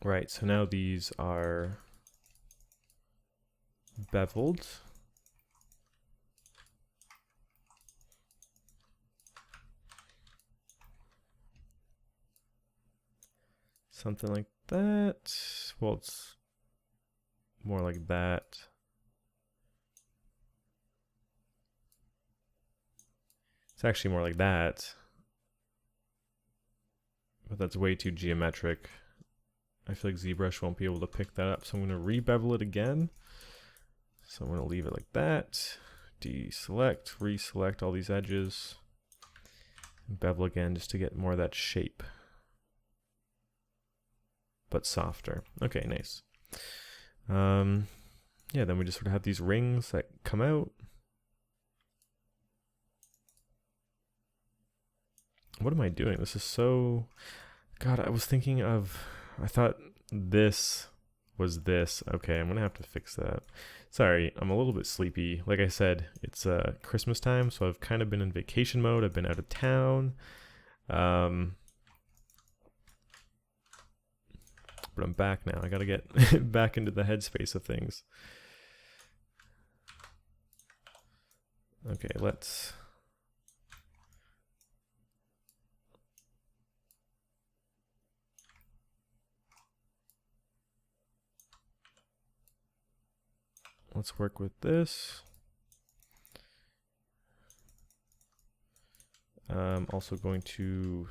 Right, so now these are beveled. Something like that. Well, it's more like that. It's actually more like that. But that's way too geometric. I feel like ZBrush won't be able to pick that up, so I'm going to re-bevel it again. So I'm going to leave it like that. Deselect, reselect all these edges. Bevel again just to get more of that shape, but softer. Okay, nice. Yeah, then we just sort of have these rings that come out. What am I doing? This is so... God, I was thinking of... I thought this was this. Okay, I'm going to have to fix that. Sorry, I'm a little bit sleepy. Like I said, it's Christmas time, so I've kind of been in vacation mode. I've been out of town. But I'm back now. I got to get back into the headspace of things. Okay, let's... Let's work with this. I'm also going to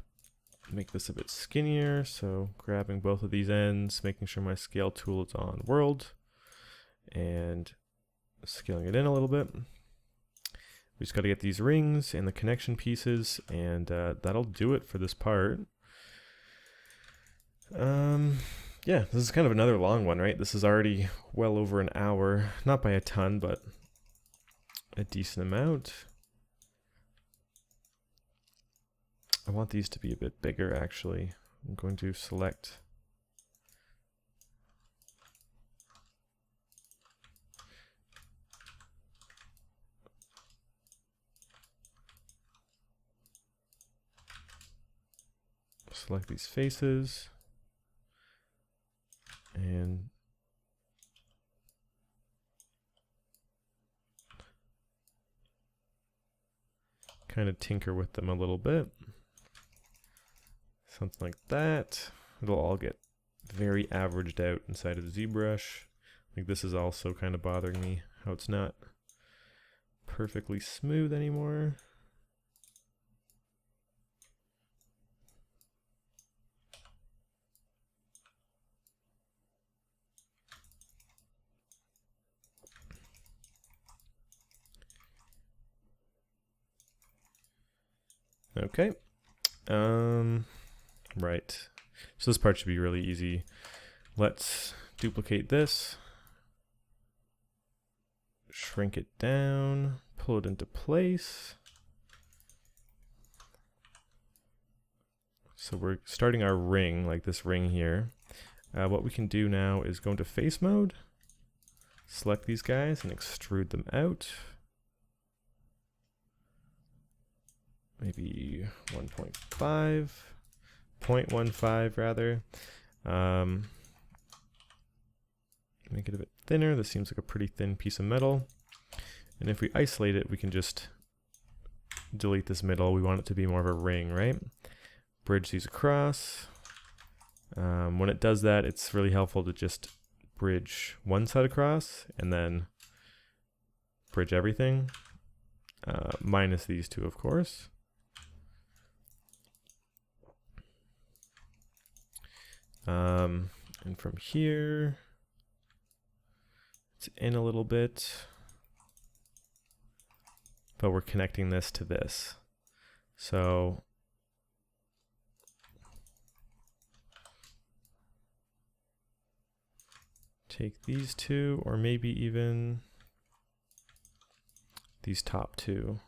make this a bit skinnier, so grabbing both of these ends, making sure my scale tool is on world, and scaling it in a little bit. We just got to get these rings and the connection pieces, and that'll do it for this part. Yeah, this is kind of another long one, right? This is already well over an hour. Not by a ton, but a decent amount. I want these to be a bit bigger, actually. I'm going to select... Select these faces and kind of tinker with them a little bit. Something like that. It'll all get very averaged out inside of ZBrush. Like this is also kind of bothering me, how it's not perfectly smooth anymore. Okay. Right. So this part should be really easy. Let's duplicate this. Shrink it down, pull it into place. So we're starting our ring, like this ring here. What we can do now is go into face mode, select these guys and extrude them out. Maybe 1.5, 0.15 rather. Make it a bit thinner. This seems like a pretty thin piece of metal. And if we isolate it, we can just delete this middle. We want it to be more of a ring, right? Bridge these across. When it does that, it's really helpful to just bridge one side across and then bridge everything. Minus these two, of course. And from here, it's in a little bit, but we're connecting this to this. So take these two, or maybe even these top two.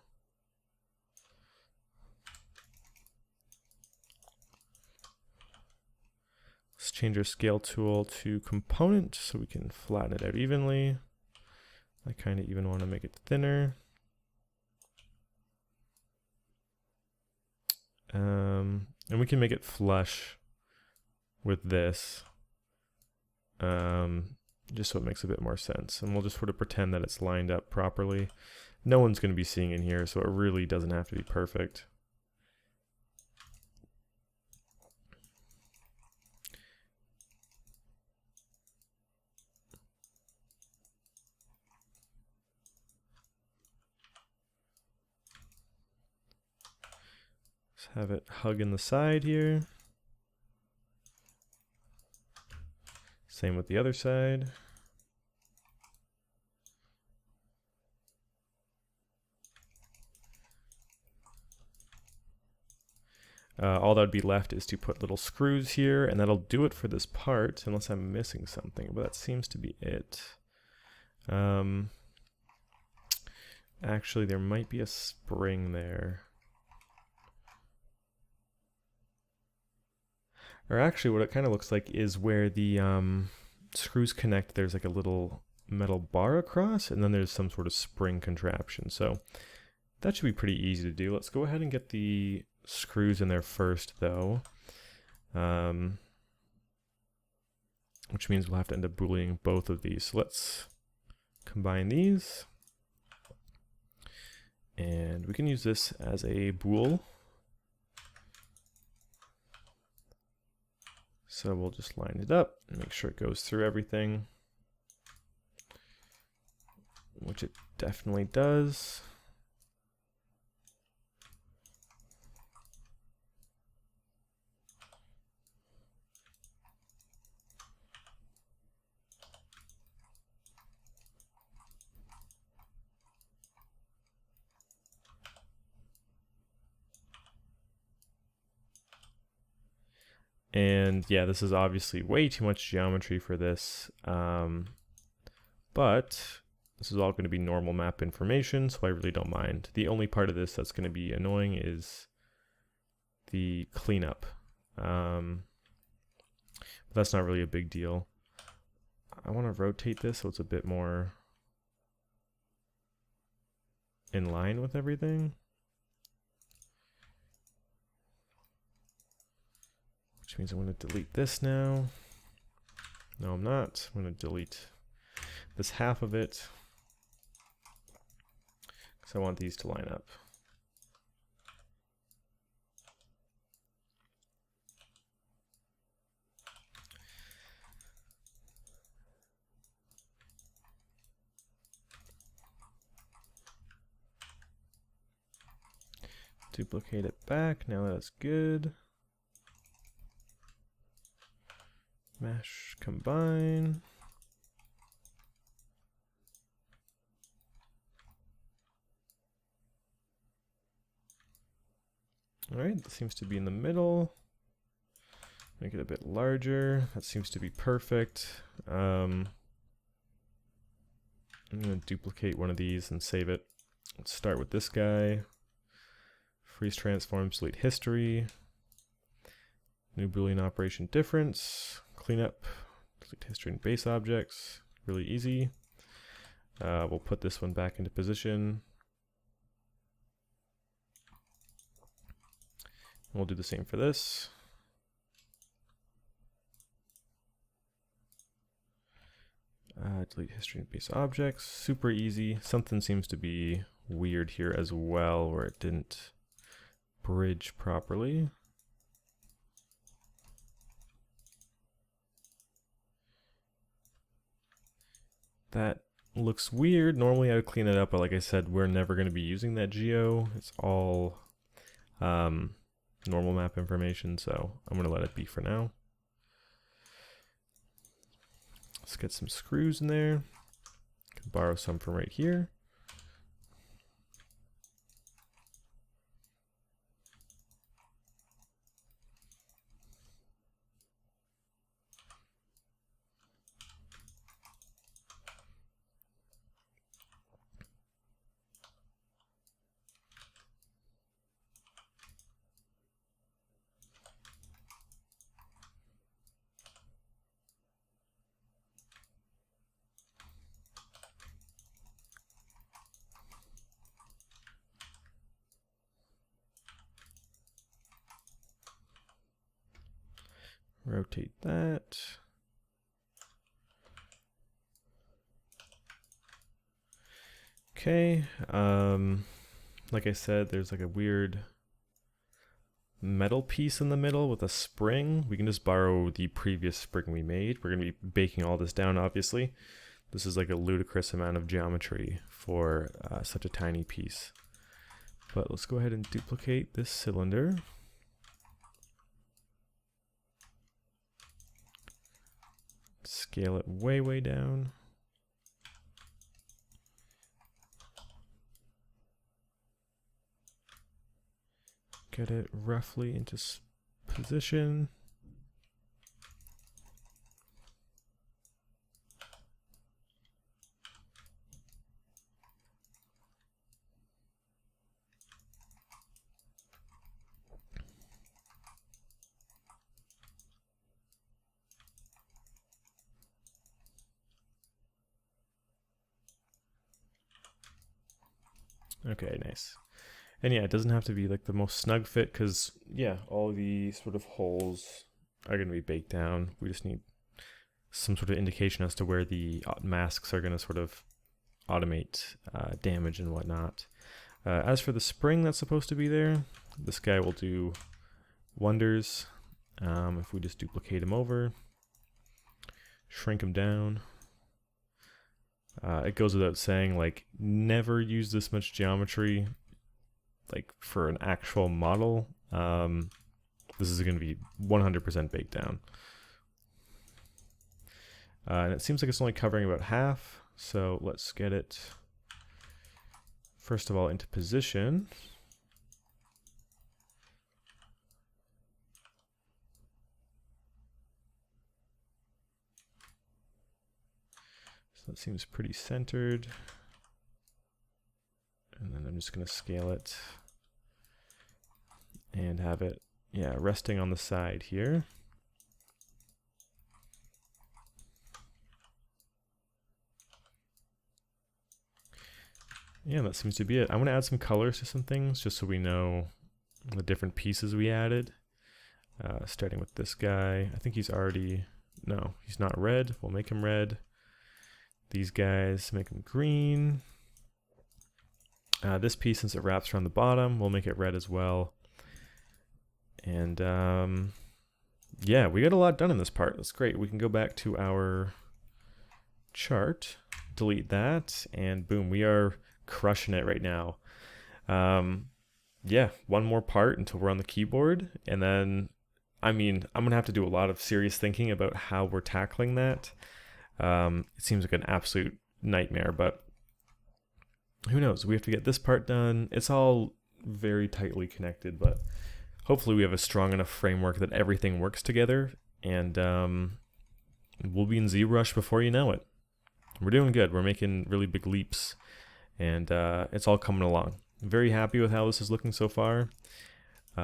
Let's change our scale tool to component so we can flatten it out evenly. I kind of even want to make it thinner. And we can make it flush with this, just so it makes a bit more sense. And we'll just sort of pretend that it's lined up properly. No one's going to be seeing in here, so it really doesn't have to be perfect. Have it hug in the side here. Same with the other side. All that would be left is to put little screws here, and that'll do it for this part, unless I'm missing something, but that seems to be it. Actually, there might be a spring there. Or actually, what it kind of looks like is where the screws connect, there's like a little metal bar across, and then there's some sort of spring contraption. So that should be pretty easy to do. Let's go ahead and get the screws in there first, though. Which means we'll have to end up booleaning both of these. So let's combine these. And we can use this as a bool. So we'll just line it up and make sure it goes through everything, which it definitely does. And yeah, this is obviously way too much geometry for this, but this is all going to be normal map information, so I really don't mind. The only part of this that's going to be annoying is the cleanup. But that's not really a big deal. I want to rotate this so it's a bit more in line with everything. which means I'm going to delete this now. No, I'm not. I'm going to delete this half of it because I want these to line up. Duplicate it back. Now that's good. Mesh combine. All right, that seems to be in the middle. Make it a bit larger. That seems to be perfect. I'm going to duplicate one of these and save it. Let's start with this guy. Freeze transform, delete history. New Boolean operation difference. Cleanup, delete history and base objects. Really easy. We'll put this one back into position. We'll do the same for this. Delete history and base objects. Super easy. Something seems to be weird here as well, where it didn't bridge properly. That looks weird. Normally I would clean it up, but like I said, we're never going to be using that geo. It's all normal map information, so I'm going to let it be for now. Let's get some screws in there. Can borrow some from right here. Rotate that. Okay, like I said, there's like a weird metal piece in the middle with a spring. We can just borrow the previous spring we made. We're going to be baking all this down, obviously. This is like a ludicrous amount of geometry for such a tiny piece. But let's go ahead and duplicate this cylinder. Scale it way, way down. Get it roughly into position. Okay, nice. And yeah, it doesn't have to be like the most snug fit because, yeah, all the sort of holes are going to be baked down. We just need some sort of indication as to where the masks are going to sort of automate damage and whatnot. As for the spring that's supposed to be there, this guy will do wonders if we just duplicate him over, shrink him down. It goes without saying, like, never use this much geometry, like, for an actual model. This is going to be 100% baked down. And it seems like it's only covering about half, so let's get it, first of all, into position. That seems pretty centered. And then I'm just going to scale it and have it, yeah, resting on the side here. Yeah, that seems to be it. I want to add some colors to some things just so we know the different pieces we added. starting with this guy. I think he's already, no, he's not red. We'll make him red. These guys, make them green. This piece, since it wraps around the bottom, we'll make it red as well. And yeah, we got a lot done in this part. That's great. We can go back to our chart, delete that, and boom, we are crushing it right now. Yeah, one more part until we're on the keyboard, and then, I mean, I'm gonna have to do a lot of serious thinking about how we're tackling that. It seems like an absolute nightmare, but who knows? We have to get this part done. It's all very tightly connected, but hopefully we have a strong enough framework that everything works together, and we'll be in ZBrush before you know it. We're doing good. We're making really big leaps, and it's all coming along. I'm very happy with how this is looking so far.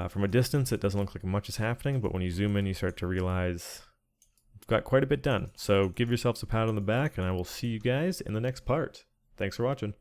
From a distance, it doesn't look like much is happening, but when you zoom in, you start to realize we've got quite a bit done. So give yourselves a pat on the back, and I will see you guys in the next part. Thanks for watching.